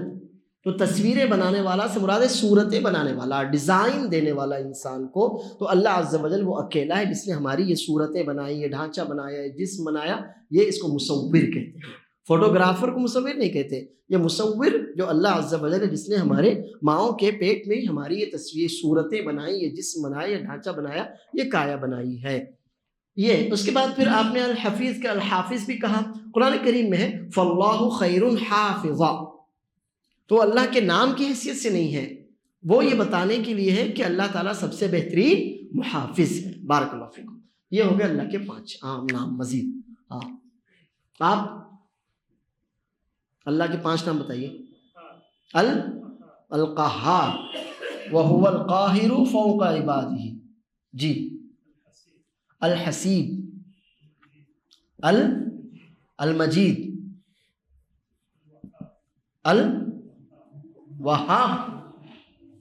تو تصویریں بنانے والا سے مراد ہے صورتیں بنانے والا, ڈیزائن دینے والا انسان کو. تو اللہ عز و جل وہ اکیلا ہے جس نے ہماری یہ صورتیں بنائی, یہ ڈھانچہ بنایا, یہ جسم بنایا. یہ اس کو مصور کہتے ہیں. فوٹوگرافر کو مصور نہیں کہتے, یہ مصور جو اللہ عز و جل ہے, جس نے ہمارے ماؤں کے پیٹ میں ہماری یہ تصویر, صورتیں بنائی, یہ جسم بنایا, یہ ڈھانچہ بنایا, یہ کایا بنائی ہے. یہ اس کے بعد پھر آپ نے الحفیظ کا الحافظ بھی کہا. قرآن کریم میں ہے فاللہ خیر حافظا. تو اللہ کے نام کی حیثیت سے نہیں ہے, وہ یہ بتانے کے لیے ہے کہ اللہ تعالیٰ سب سے بہترین محافظ ہے. بارک اللہ فیکم. یہ ہو گئے اللہ کے 5 عام نام. مزید آپ اللہ کے 5 نام بتائیے. القہار, وہو القاہر فوق عبادہ, جی. الحسیب, المجید,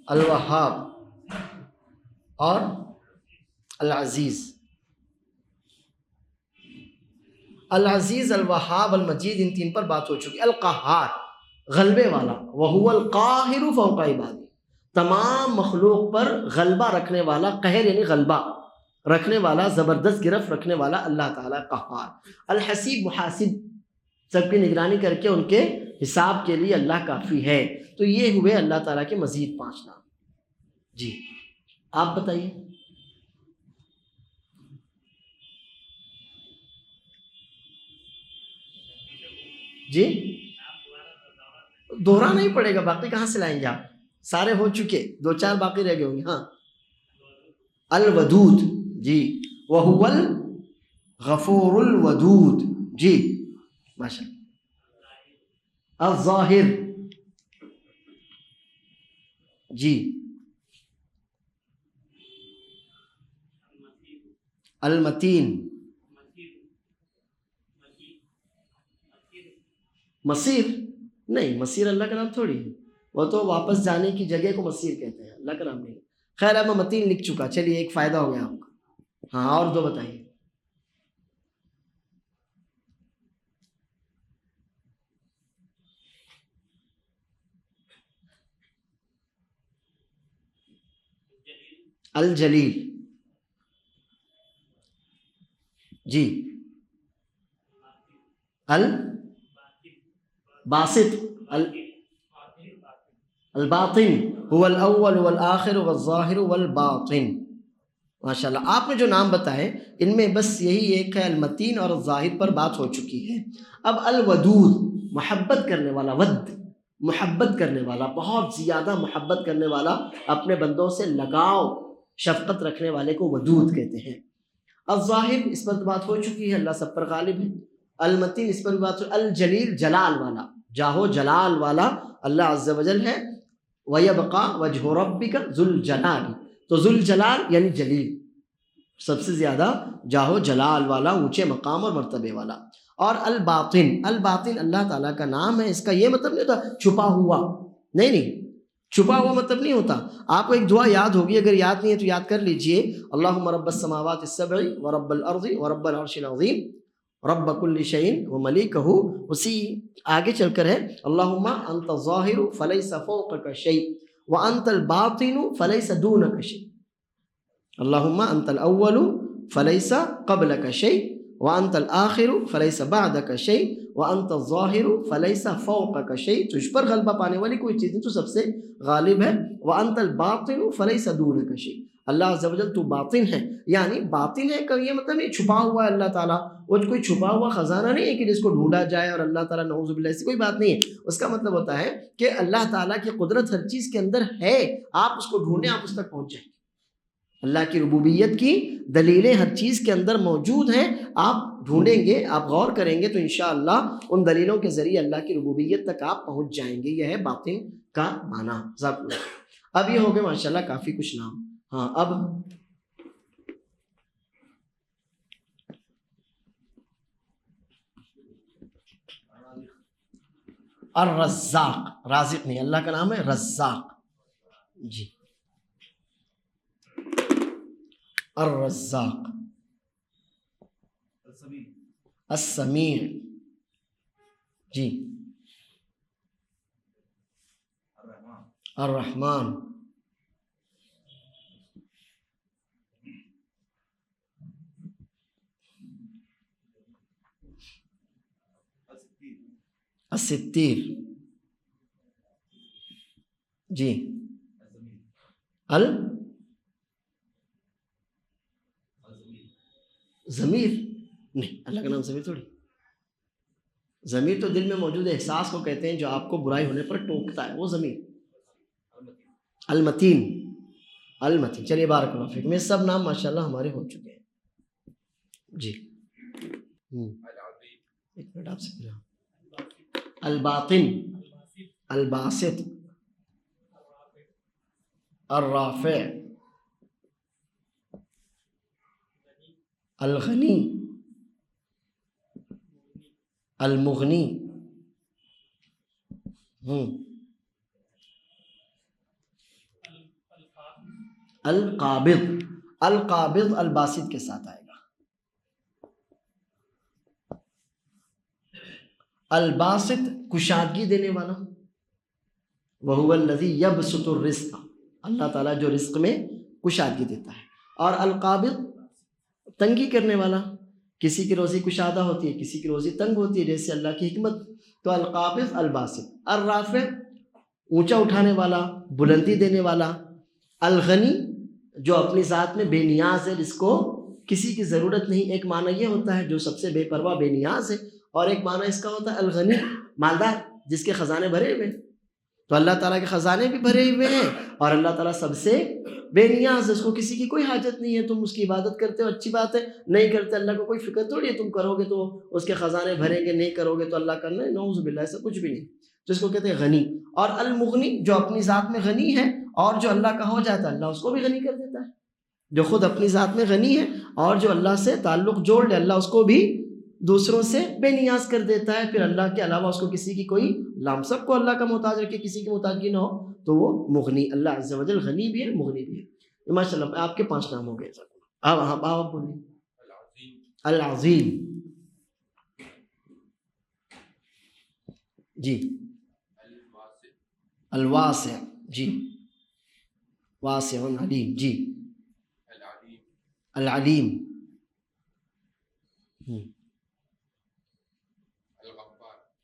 الوہاب, اور العزیز. العزیز, الوہاب, المجید, ان 3 پر بات ہو چکی. القہار, غلبے والا. وہو القاہر فوق عبادہ, تمام مخلوق پر غلبہ رکھنے والا, قہر یعنی غلبہ رکھنے والا, زبردست گرفت رکھنے والا اللہ تعالیٰ قہار. الحسیب, محاسب, سب کی نگرانی کر کے ان کے حساب کے لیے اللہ کافی ہے. تو یہ ہوئے اللہ تعالیٰ کے مزید 5 نام. جی آپ بتائیے. جی دوہرا نہیں پڑے گا، باقی کہاں سے لائیں گے آپ؟ سارے ہو چکے، 2-4 باقی رہ گئے ہوں گے. ہاں الودود، جی وہو الغفور الودود، جی ماشاء اللہ. الظاہر، جی المتین. مسیر نہیں، مسیر اللہ کا نام تھوڑی ہے، وہ تو واپس جانے کی جگہ کو مسیر کہتے ہیں، اللہ کا نام نہیں. خیر اب میں متین لکھ چکا، چلیے ایک فائدہ ہو گیا آپ کا. ہاں اور 2 بتائیے. الجلیل، جی الباسط، الباطن هو الاول والآخر والظاہر والباطن. ماشاء اللہ. آپ نے جو نام بتائے ان میں بس یہی ایک ہے المتین، اور الظاہر پر بات ہو چکی ہے. اب الودود، محبت کرنے والا، ود محبت کرنے والا، بہت زیادہ محبت کرنے والا، اپنے بندوں سے لگاؤ شفقت رکھنے والے کو ودود کہتے ہیں. الظاہر اس پر بات ہو چکی ہے، اللہ سب پر غالب ہے. المتین اس پر بات ہو. الجلیل جلال والا، جاہو جلال والا اللہ عز و جل ہے. وَيَبْقَى وَجْهُ رَبِّكَ ذُو الْجَلَالِ، تو ذو الجلال یعنی جلیل، سب سے زیادہ جاہو جلال والا، اونچے مقام اور مرتبے والا. اور الباطن، الباطن اللہ تعالیٰ کا نام ہے. اس کا یہ مطلب نہیں ہوتا چھپا ہوا، نہیں نہیں، چھپا ہوا مطلب نہیں ہوتا. آپ کو ایک دعا یاد ہوگی، اگر یاد نہیں ہے تو یاد کر لیجئے. اللہم رب السماوات السبع ورب الارض ورب العرش العظیم رب کل شیء وملیکہ. اسی آگے چل کر ہے اللہم انت الظاہر فلیس فوقک شیء وانت الباطن فلیس دونک شیء. اللہم انت الاول فلیس قبلک شیء وانت الآخر فلیس بعدک شیء وانت الظاہر فلیس فوقک شیء. تجھ پر غلبہ پانے والی کوئی چیز نہیں، تو سب سے غالب ہے. وانت الباطن فلیس دونک شیء، اللہ عز و جل تو باطن ہے. یعنی باطن ہے کا یہ مطلب نہیں چھپا ہوا ہے اللہ تعالیٰ، وہ کوئی چھپا ہوا خزانہ نہیں ہے کہ جس کو ڈھونڈا جائے اور اللہ تعالیٰ نعوذ باللہ، ایسی کوئی بات نہیں ہے. اس کا مطلب ہوتا ہے کہ اللہ تعالیٰ کی قدرت ہر چیز کے اندر ہے، آپ اس کو ڈھونڈیں، آپ اس تک پہنچ جائیں. اللہ کی ربوبیت کی دلیلیں ہر چیز کے اندر موجود ہیں، آپ ڈھونڈیں گے، آپ غور کریں گے تو انشاءاللہ ان دلیلوں کے ذریعے اللہ کی ربوبیت تک آپ پہنچ جائیں گے. یہ ہے باطن کا معنی. ذاکر اللہ. اب یہ ہو گئے ماشاءاللہ کافی کچھ نام. ہاں اب الرزاق، رازق نہیں، اللہ کا نام ہے رزاق. جی الرزاق. السمیع، جی الرحمن. الستیر، جی ضمیر نہیں، اللہ کا نام ضمیر تھوڑی. ضمیر تو دل میں موجود احساس کو کہتے ہیں جو آپ کو برائی ہونے پر ٹوکتا ہے، وہ ضمیر. المتین، المتین. چلیے بارک اللہ فیکم. یہ سب نام ماشاءاللہ ہمارے ہو چکے ہیں. جی ایک منٹ آپ سے پوچھا. الباطن، الباسط، الرافع، الغنی، المغنی، القابض. القابض الباسط کے ساتھ آئے گا. الباسط کشادگی دینے والا، وَهُوَ الَّذِي يَبْسُطُ الرِّزْقَ، اللہ تعالیٰ جو رزق میں کشادگی دیتا ہے. اور القابض تنگی کرنے والا، کسی کی روزی کشادہ ہوتی ہے، کسی کی روزی تنگ ہوتی ہے، جیسے اللہ کی حکمت. تو القابض الباسط. الرافع اونچا اٹھانے والا، بلندی دینے والا. الغنی جو اپنی ذات میں بے نیاز ہے، جس کو کسی کی ضرورت نہیں. ایک معنی یہ ہوتا ہے جو سب سے بے پرواہ بے نیاز ہے، اور ایک معنی اس کا ہوتا ہے الغنی، مالدار، جس کے خزانے بھرے ہوئے ہیں. تو اللہ تعالیٰ کے خزانے بھی بھرے ہوئے ہیں اور اللہ تعالیٰ سب سے بے نیاز ہے، اس کو کسی کی کوئی حاجت نہیں ہے. تم اس کی عبادت کرتے ہو اچھی بات ہے، نہیں کرتے اللہ کو کوئی فکر تھوڑی ہے. تم کرو گے تو اس کے خزانے بھریں گے، نہیں کرو گے تو اللہ کرنا ہے، نعوذ باللہ، ایسا کچھ بھی نہیں. تو اس کو کہتے ہیں غنی. اور المغنی جو اپنی ذات میں غنی ہے اور جو اللہ کا ہو جاتا ہے اللہ اس کو بھی غنی کر دیتا ہے. جو خود اپنی ذات میں غنی ہے اور جو اللہ سے تعلق جوڑ لے اللہ اس کو بھی دوسروں سے بے نیاز کر دیتا ہے. پھر اللہ کے علاوہ اس کو کسی کی کوئی لام، سب کو اللہ کا محتاج رکھے، کسی کی محتاجی نہ ہو، تو وہ مغنی. اللہ عز و جل غنی بھی ہے، مغنی بھی ہے. ماشاء اللہ آپ کے 5 نام ہو گئے. آپ بولیے. العظیم، جی. الواسع، جی. واسع علیم، جی. العلیم،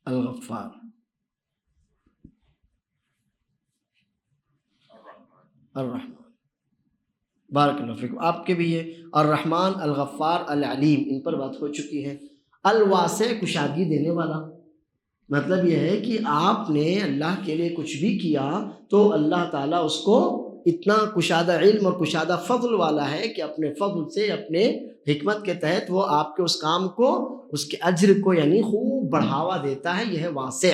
الغفار، الرحمن. بارک اللہ فیکم. آپ کے بھی یہ الرحمن، الغفار، العلیم، ان پر بات ہو چکی ہے. الواسع، کشادگی دینے والا. مطلب یہ ہے کہ آپ نے اللہ کے لیے کچھ بھی کیا تو اللہ تعالیٰ اس کو اتنا کشادہ علم اور کشادہ فضل والا ہے کہ اپنے فضل سے، اپنے حکمت کے تحت وہ آپ کے اس کام کو، اس کے اجر کو یعنی خوب بڑھاوا دیتا ہے. یہ ہے واسع،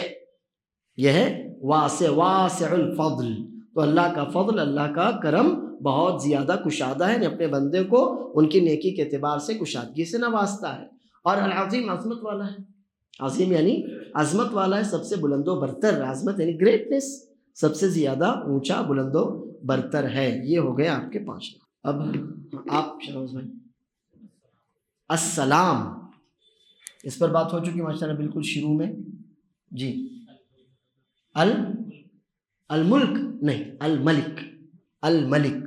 یہ ہے واسع، واسع الفضل. تو اللہ کا فضل، اللہ کا کرم بہت زیادہ کشادہ ہے، اپنے بندے کو ان کی نیکی کے اعتبار سے کشادگی سے نوازتا ہے. اور العظیم، عظمت والا ہے. عظیم یعنی عظمت والا ہے، سب سے بلند و برتر. عظمت یعنی گریٹنس، سب سے زیادہ اونچا، بلند و برتر ہے. یہ ہو گئے آپ کے 5 نام. اب آپ شہناز بھائی. السلام، اس پر بات ہو چکی ماشاءاللہ بالکل شروع میں. جی. الملک نہیں، الملک. الملک،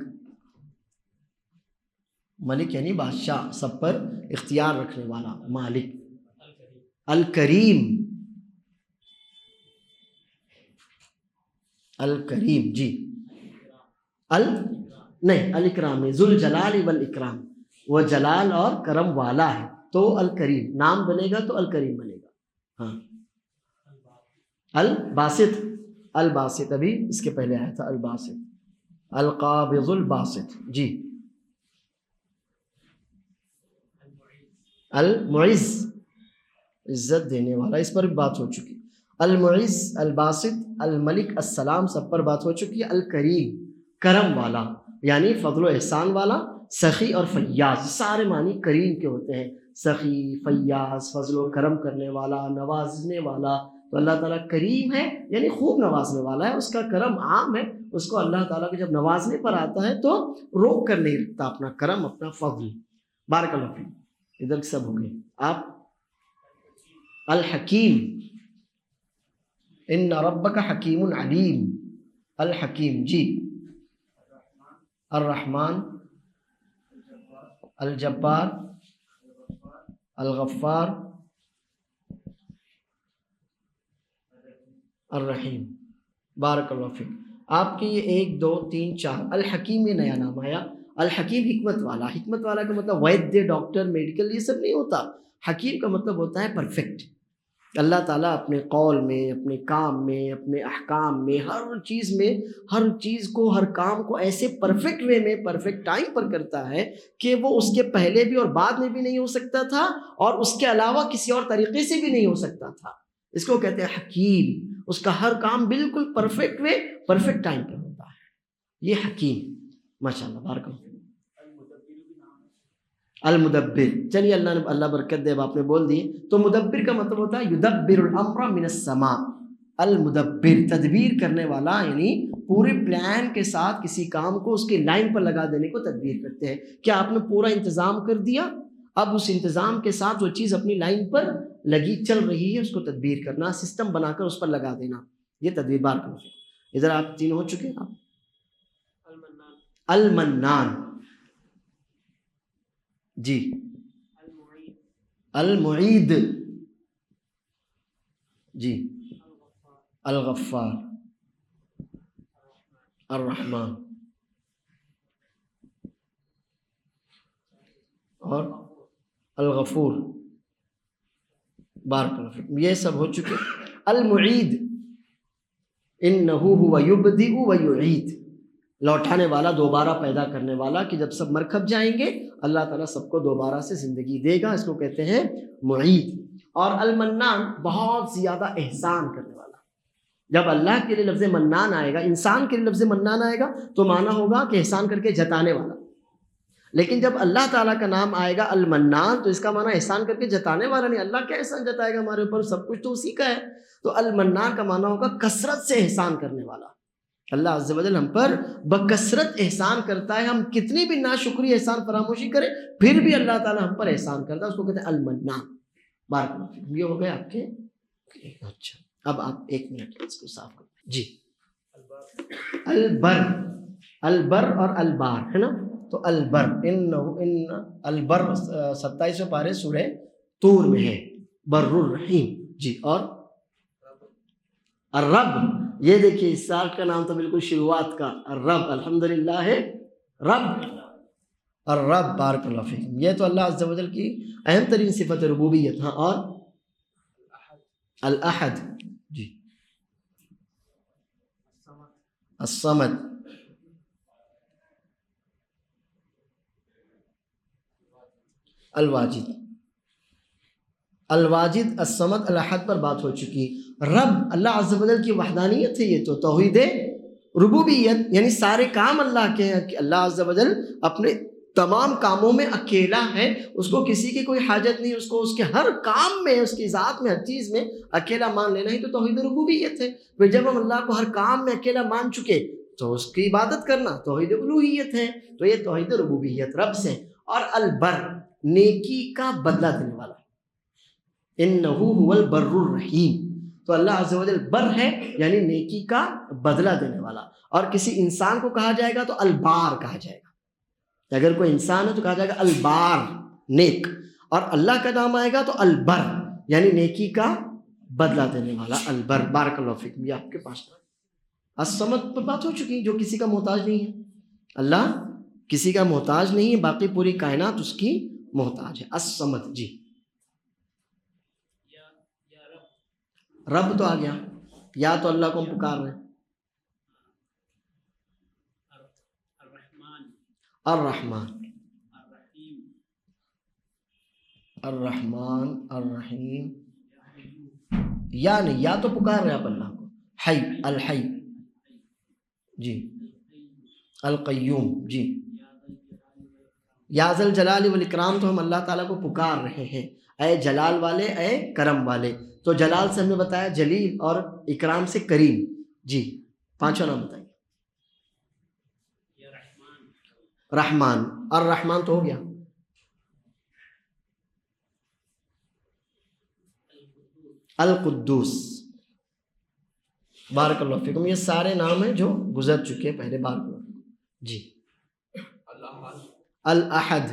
ملک یعنی بادشاہ، سب پر اختیار رکھنے والا، مالک. الکریم، الکریم، جی. نہیں، الاکرام نہیں، ذو الجلال والاکرام، وہ جلال اور کرم والا ہے تو الکریم. نام بنے گا تو الکریم بنے گا. ہاں. الباسط، الباسط ابھی اس کے پہلے آیا تھا. الباسط، القابض، الباسط، جی. المعز، عزت دینے والا، اس پر بھی بات ہو چکی. المعز، الباسط، الملک، السلام، سب پر بات ہو چکی ہے. الکریم، کرم والا یعنی فضل و احسان والا. سخی اور فیاض، سارے معنی کریم کے ہوتے ہیں. سخی، فیاض، فضل و کرم کرنے والا، نوازنے والا. تو اللہ تعالیٰ کریم ہے یعنی خوب نوازنے والا ہے. اس کا کرم عام ہے، اس کو اللہ تعالیٰ کو جب نوازنے پر آتا ہے تو روک کر نہیں رکھتا اپنا کرم، اپنا فضل. بارک اللہ فیک. ادھر سب ہو گئے. آپ. الحکیم، ان ربک حکیم علیم. الحکیم، جی. الرحمن، الجبار، الغفار، الرحیم. بارک اللہ فیک. آپ کے یہ 1 2 3 4 الحکیم، یہ نیا نام آیا. الحکیم حکمت والا. حکمت والا کا مطلب ویدیہ، ڈاکٹر، میڈیکل، یہ سب نہیں ہوتا. حکیم کا مطلب ہوتا ہے پرفیکٹ. اللہ تعالیٰ اپنے قول میں، اپنے کام میں، اپنے احکام میں، ہر چیز میں، ہر چیز کو، ہر کام کو ایسے پرفیکٹ وے میں، پرفیکٹ ٹائم پر کرتا ہے کہ وہ اس کے پہلے بھی اور بعد میں بھی نہیں ہو سکتا تھا اور اس کے علاوہ کسی اور طریقے سے بھی نہیں ہو سکتا تھا. اس کو کہتے ہیں حکیم. اس کا ہر کام بالکل پرفیکٹ وے، پرفیکٹ ٹائم پر ہوتا ہے. یہ حکیم. ماشاء اللہ، بارک اللہ. المدبر، چلیے اللہ برکت دے. اب آپ نے بول دی تو مدبر کا مطلب ہوتا ہے یدبر الامر من السماء. المدبر، تدبیر کرنے والا یعنی پورے پلان کے ساتھ کسی کام کو اس کی لائن پر لگا دینے کو تدبیر کرتے ہیں. کیا آپ نے پورا انتظام کر دیا، اب اس انتظام کے ساتھ وہ چیز اپنی لائن پر لگی چل رہی ہے، اس کو تدبیر کرنا، سسٹم بنا کر اس پر لگا دینا، یہ تدبیر. بار کرو. ادھر آپ 3 ہو چکے. آپ. المنان، جی. المعید، جی. الغفار، الرحمن، اور الغفور، بارک اللہ فیکم، یہ سب ہو چکے۔ المعید انہ هو یبدئ و یعید، لوٹانے والا، دوبارہ پیدا کرنے والا، کہ جب سب مر کھپ جائیں گے اللہ تعالیٰ سب کو دوبارہ سے زندگی دے گا، اس کو کہتے ہیں معید۔ اور المنان بہت زیادہ احسان کرنے والا۔ جب اللہ کے لیے لفظ منان آئے گا، انسان کے لیے لفظ منان آئے گا تو معنی ہوگا کہ احسان کر کے جتانے والا، لیکن جب اللہ تعالیٰ کا نام آئے گا المنان تو اس کا معنی احسان کر کے جتانے والا نہیں۔ اللہ کیا احسان جتائے گا ہمارے اوپر، سب کچھ تو اسی کا ہے۔ تو المنان کا معنی ہوگا کثرت سے احسان کرنے والا۔ اللہ عز و جل ہم پر بکثرت احسان کرتا ہے، ہم کتنی بھی ناشکری احسان فراموشی کریں پھر بھی اللہ تعالیٰ ہم پر احسان کرتا ہے، اس کو کہتے ہیں المنان۔ بارک اللہ فیکم، یہ ہو گئے آپ کے۔ اچھا اب آپ 1 منٹ اس کو صاف کریں جی۔ البر، البر اور البار ہے نا، تو البر البر 27 پارے سورہ طور میں ہے، بر الرحیم جی۔ اور الرب، یہ دیکھیے اس سال کا نام تو بالکل شروعات کا، الرب، الحمدللہ ہے رب، الرب بارک اللہ فیکم، یہ تو اللہ عز و جل کی اہم ترین صفت ربوبیت۔ ہاں اور الاحد جی، الصمد، الواجد، الواجد، الصمد، الاحد پر بات ہو چکی۔ رب اللہ عز و جل کی وحدانیت ہے، یہ تو توحید ربوبیت، یعنی سارے کام اللہ کے ہیں، کہ اللہ عز و جل اپنے تمام کاموں میں اکیلا ہے، اس کو کسی کی کوئی حاجت نہیں، اس کو اس کے ہر کام میں، اس کی ذات میں، ہر چیز میں اکیلا مان لینا ہی تو توحید ربوبیت ہے۔ پھر جب ہم اللہ کو ہر کام میں اکیلا مان چکے تو اس کی عبادت کرنا توحید الوہیت ہے، تو یہ توحید ربوبیت رب سے۔ اور البر، نیکی کا بدلہ دینے والا، انہ هو البر الرحیم، تو اللہ عز و جل بر ہے یعنی نیکی کا بدلہ دینے والا۔ اور کسی انسان کو کہا جائے گا تو البار کہا جائے گا، اگر کوئی انسان ہے تو کہا جائے گا البار نیک، اور اللہ کا نام آئے گا تو البر یعنی نیکی کا بدلہ دینے والا، البر بارک اللہ فیکم۔ یہ آپ کے پاس الصمد پر بات ہو چکی، جو کسی کا محتاج نہیں ہے، اللہ کسی کا محتاج نہیں ہے، باقی پوری کائنات اس کی محتاج ہے۔ الصمد جی، رب تو آ گیا، یا تو اللہ کو ہم پکار رہے ہیں۔ الرحمن، الرحمن الرحیم، یا نہیں، یا تو پکار رہے آپ اللہ کو، حی، الحی جی، القیوم جی، یا ذا الجلال والاکرام، تو ہم اللہ تعالیٰ کو پکار رہے ہیں، اے جلال والے، اے کرم والے۔ تو جلال سے ہم نے بتایا جلیل، اور اکرام سے کریم جی۔ 5واں نام بتائیے۔ رحمان، الرحمن تو ہو گیا۔ القدوس، بارک اللہ فیکم، یہ سارے نام ہیں جو گزر چکے پہلے، بارک اللہ فیکم جی۔ الاحد،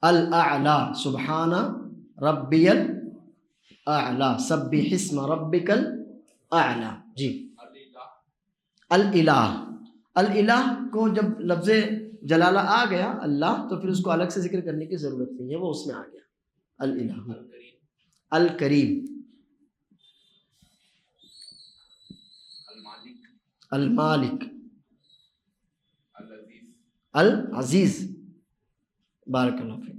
الاعلی، سبحان ربی الاعلی، سبح اسم ربک الاعلی جی۔ الالہ، الالہ کو جب لفظ جلالہ آ گیا اللہ تو پھر اس کو الگ سے ذکر کرنے کی ضرورت نہیں ہے، وہ اس میں آ گیا۔ الالہ، الکریم، المالک، العزیز، بارک اللہ فیکم۔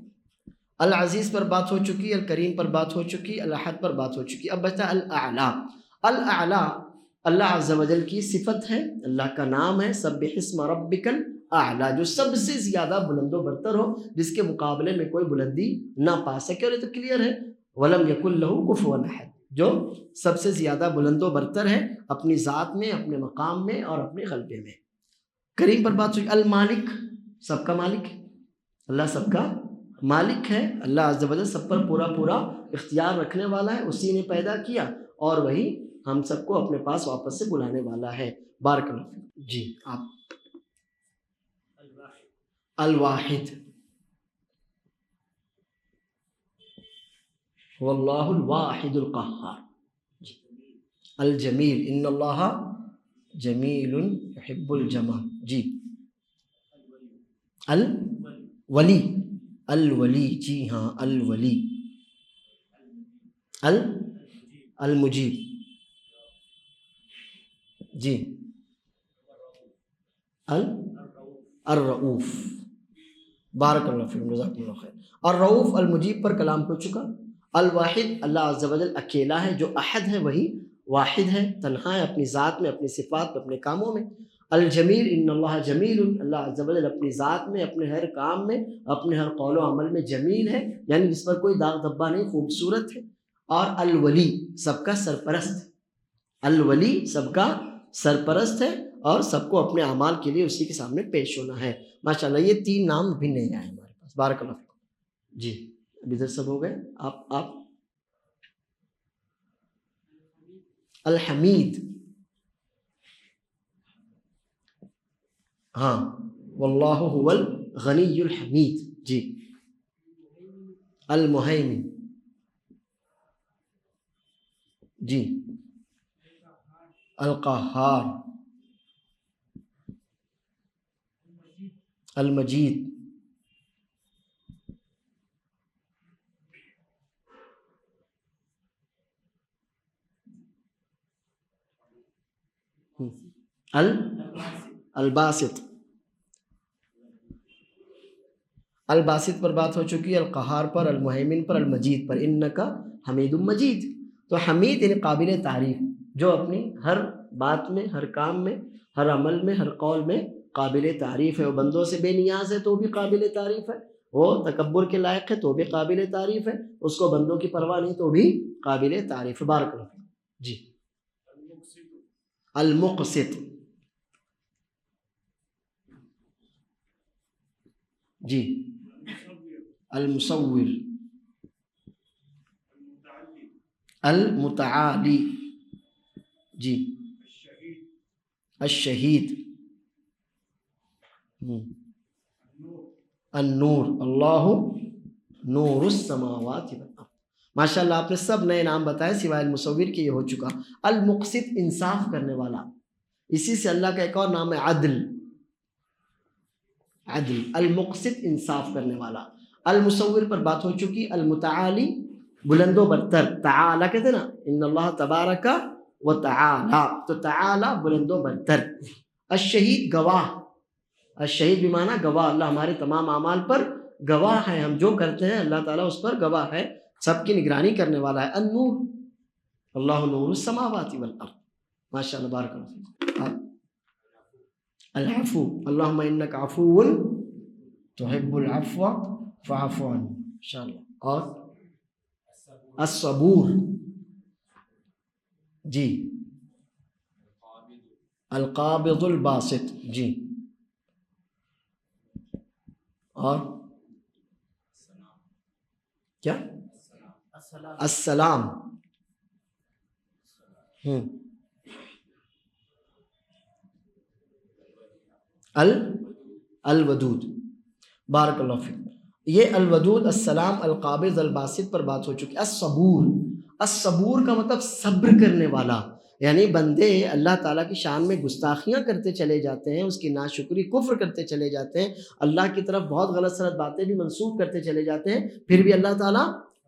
العزیز پر بات ہو چکی، الکریم پر بات ہو چکی، الاحد پر بات ہو چکی۔ اب بچتا الاعلی۔ الاعلی اللہ عز و جل کی صفت ہے، اللہ کا نام ہے، سبح اسم ربک الاعلی، جو سب سے زیادہ بلند و برتر ہو، جس کے مقابلے میں کوئی بلندی نہ پا سکے، اور یہ تو کلیئر ہے، ولم یکن لہ کفوا احد، جو سب سے زیادہ بلند و برتر ہے اپنی ذات میں، اپنے مقام میں اور اپنے غلبے میں۔ کریم پر بات ہوئی۔ المالک، سب کا مالک ہے، اللہ سب کا مالک ہے، اللہ عز و جل سب پر پورا پورا اختیار رکھنے والا ہے، اسی نے پیدا کیا اور وہی ہم سب کو اپنے پاس واپس سے بلانے والا ہے۔ بارک اللہ جی۔ آپ الواحد، واللہ الواحد القہار جی۔ الجمیل، ان اللہ جمیل یحب الجمال جی۔ الولی، الولی، جی ہاں الولی، المجیب، جی الرؤوف، بارک اللہ فیکم، جزاکم اللہ خیر۔ الرؤوف المجیب پر کلام ہو چکا۔ الواحد، اللہ عز و جل اکیلا ہے، جو احد ہے وہی واحد ہے، تنہا ہے اپنی ذات میں، اپنی صفات میں، اپنے کاموں میں۔ الجمیل، ان اللہ جمیل، اللہ عز و جل اپنی ذات میں، اپنے ہر کام میں، اپنے ہر قول و عمل میں جمیل ہے، یعنی جس پر کوئی داغ دھبا نہیں، خوبصورت ہے۔ اور الولی، سب کا سرپرست، الولی سب کا سرپرست ہے اور سب کو اپنے اعمال کے لیے اسی کے سامنے پیش ہونا ہے۔ ماشاءاللہ یہ تین نام بھی نہیں آئے ہمارے پاس، بارک اللہ فیکم۔ جی اب ادھر سب ہو گئے، آپ الحمید، ہاں واللہ هو الغنی الحمید، جی المہیمن، جی القہار، المجید، الباسط، الباسط پر بات ہو چکی، القہار پر، المہیمن پر، المجید پر۔ انکا حمید مجید، تو حمید یعنی قابل تعریف، جو اپنی ہر بات میں، ہر کام میں، ہر عمل میں، ہر قول میں قابل تعریف ہے۔ وہ بندوں سے بے نیاز ہے تو بھی قابل تعریف ہے، وہ تکبر کے لائق ہے تو بھی قابل تعریف ہے، اس کو بندوں کی پرواہ نہیں تو بھی قابل تعریف ہے۔ بارک اللہ فیکم۔ جی المقسط، جی المصور، المتعالی، جی الشہید، النور، اللہ نور السماوات والارض۔ ماشاءاللہ آپ نے سب نئے نام بتائے سوائے المصور کے، یہ ہو چکا۔ المقسط، انصاف کرنے والا، اسی سے اللہ کا ایک اور نام ہے عدل، عدل، المقسط انصاف کرنے والا۔ المصور پر بات ہو چکی۔ المتعالی، بلند و برتر، تعالی کہتے ہیں نا، ان اللہ تبارک و تعالی، تو تعالی بلند و برتر۔ الشہید، گواہ، الشہید بمعنی گواہ، اللہ ہمارے تمام اعمال پر گواہ ہے، ہم جو کرتے ہیں اللہ تعالیٰ اس پر گواہ ہے، سب کی نگرانی کرنے والا ہے۔ النور، اللہ نور السماوات والارض۔ ماشاءاللہ بارک اللہ۔ العفو، اللہم انک عفو تحب العفو فاعف عنی، انشاءاللہ۔ اور الصبور، جی القابض الباسط، جی اور کیا؟ السلام، الودود، بارک اللہ فیکم۔ یہ الودود، السلام، القابض، الباسط پر بات ہو چکی۔ الصبور، الصبور کا مطلب صبر کرنے والا، یعنی بندے اللہ تعالیٰ کی شان میں گستاخیاں کرتے چلے جاتے ہیں، اس کی ناشکری کفر کرتے چلے جاتے ہیں، اللہ کی طرف بہت غلط سلط باتیں بھی منسوب کرتے چلے جاتے ہیں، پھر بھی اللہ تعالیٰ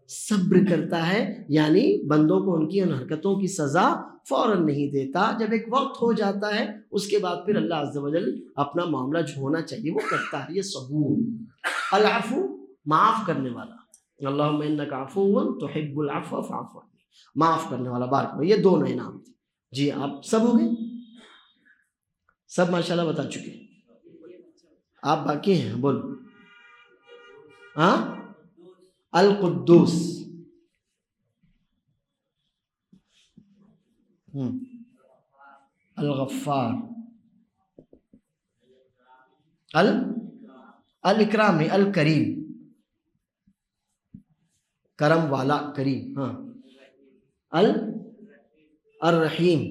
صبر کرتا ہے، یعنی بندوں کو ان کی ان حرکتوں کی سزا فوراً نہیں دیتا، جب ایک وقت ہو جاتا ہے اس کے بعد پھر اللہ عز و جل اپنا معاملہ جو ہونا چاہیے وہ کرتا ہے، یہ صبور۔ العفو، معاف کرنے والا، اللہم انک عفو تحب العفو فاعف عنی، معاف کرنے والا، بارک اللہ۔ یہ دو نئے نام تھے۔ جی آپ سب ہو گئے، سب ماشاءاللہ بتا چکے، آپ باقی ہیں، بولو۔ ہاں، القدوس، الغفار، الاکرام، الکریم، کرم والا، کریم، ہاں، الرحیم،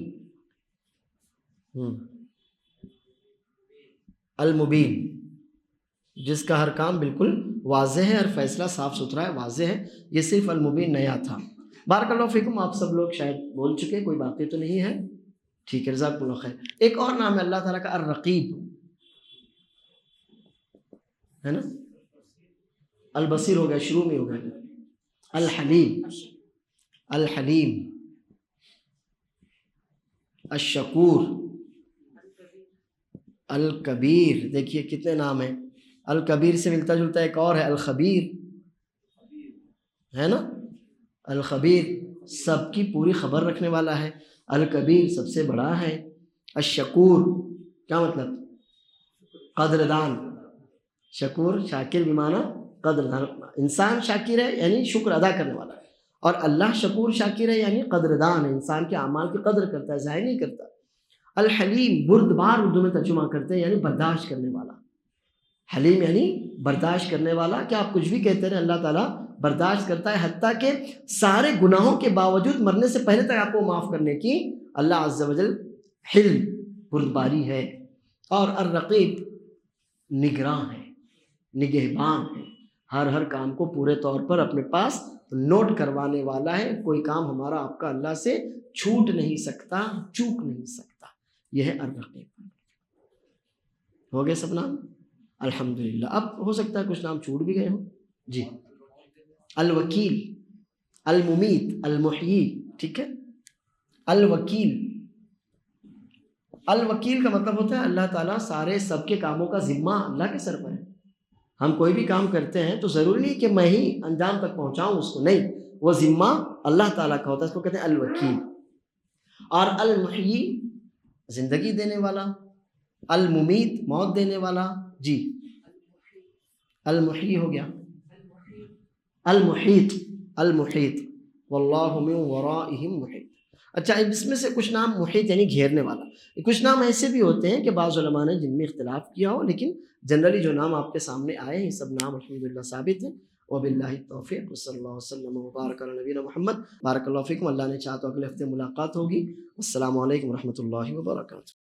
المبین، جس کا ہر کام بالکل واضح ہے، ہر فیصلہ صاف ستھرا ہے، واضح ہے، یہ صرف المبین نیا تھا۔ بارک اللہ فیکم، آپ سب لوگ شاید بول چکے، کوئی باتیں تو نہیں ہے، ٹھیک ہے، جزاکم اللہ خیر۔ ایک اور نام ہے اللہ تعالیٰ کا الرقیب، ہے نا، البصیر ہو گیا، شروع میں ہو گیا. الحلیم، الحلیم، الشکور، الکبیر. دیکھیے کتنے نام ہیں. الکبیر سے ملتا جلتا ایک اور ہے الخبیر، ہے نا. الخبیر سب کی پوری خبر رکھنے والا ہے. الکبیر سب سے بڑا ہے. الشکور کیا مطلب؟ قدردان. شکور شاکر بمعنی قدردان. انسان شاکر ہے یعنی شکر ادا کرنے والا ہے، اور اللہ شکور شاکر ہے یعنی قدردان ہے، انسان کے اعمال کی قدر کرتا ہے، ضائع نہیں کرتا. الحلیم بردبار اردو میں ترجمہ کرتے ہیں یعنی برداشت کرنے والا. حلیم یعنی برداشت کرنے والا. کہ آپ کچھ بھی کہتے رہے اللہ تعالیٰ برداشت کرتا ہے، حتیٰ کہ سارے گناہوں کے باوجود مرنے سے پہلے تک آپ کو معاف کرنے کی اللہ عز و جل حلم بردباری ہے. اور الرقیب نگراں ہے، نگہبان ہے، ہر کام کو پورے طور پر اپنے پاس نوٹ کروانے والا ہے. کوئی کام ہمارا آپ کا اللہ سے چھوٹ نہیں سکتا، چوک نہیں سکتا. یہ ہے الرقیب. ہو گئے سب نام الحمدللہ. اب ہو سکتا ہے کچھ نام چھوٹ بھی گئے ہوں. جی الوکیل، الممیت، المحیی. ٹھیک ہے. الوکیل، الوکیل کا مطلب ہوتا ہے اللہ تعالیٰ سارے سب کے کاموں کا ذمہ اللہ کے سر پر ہے. ہم کوئی بھی کام کرتے ہیں تو ضروری نہیں کہ میں ہی انجام تک پہنچاؤں اس کو، نہیں، وہ ذمہ اللہ تعالیٰ کا ہوتا ہے. اس کو کہتے ہیں الوکیل. اور المحیی زندگی دینے والا، الممیت موت دینے والا. جی المحیی ہو گیا. المحیط، المحیط واللہ من ورائہم محیط. اچھا اس میں سے کچھ نام محیط یعنی گھیرنے والا. کچھ نام ایسے بھی ہوتے ہیں کہ بعض علماء نے جن میں اختلاف کیا ہو، لیکن جنرلی جو نام آپ کے سامنے آئے ہیں یہ سب نام الحمدللہ ثابت ہیں. وباللہ التوفیق وصلی اللہ وسلم وبارک علی نبینا محمد. بارک اللہ فیکم. اللہ نے چاہا تو اگلے ہفتے ملاقات ہوگی. السلام علیکم ورحمۃ اللہ وبرکاتہ.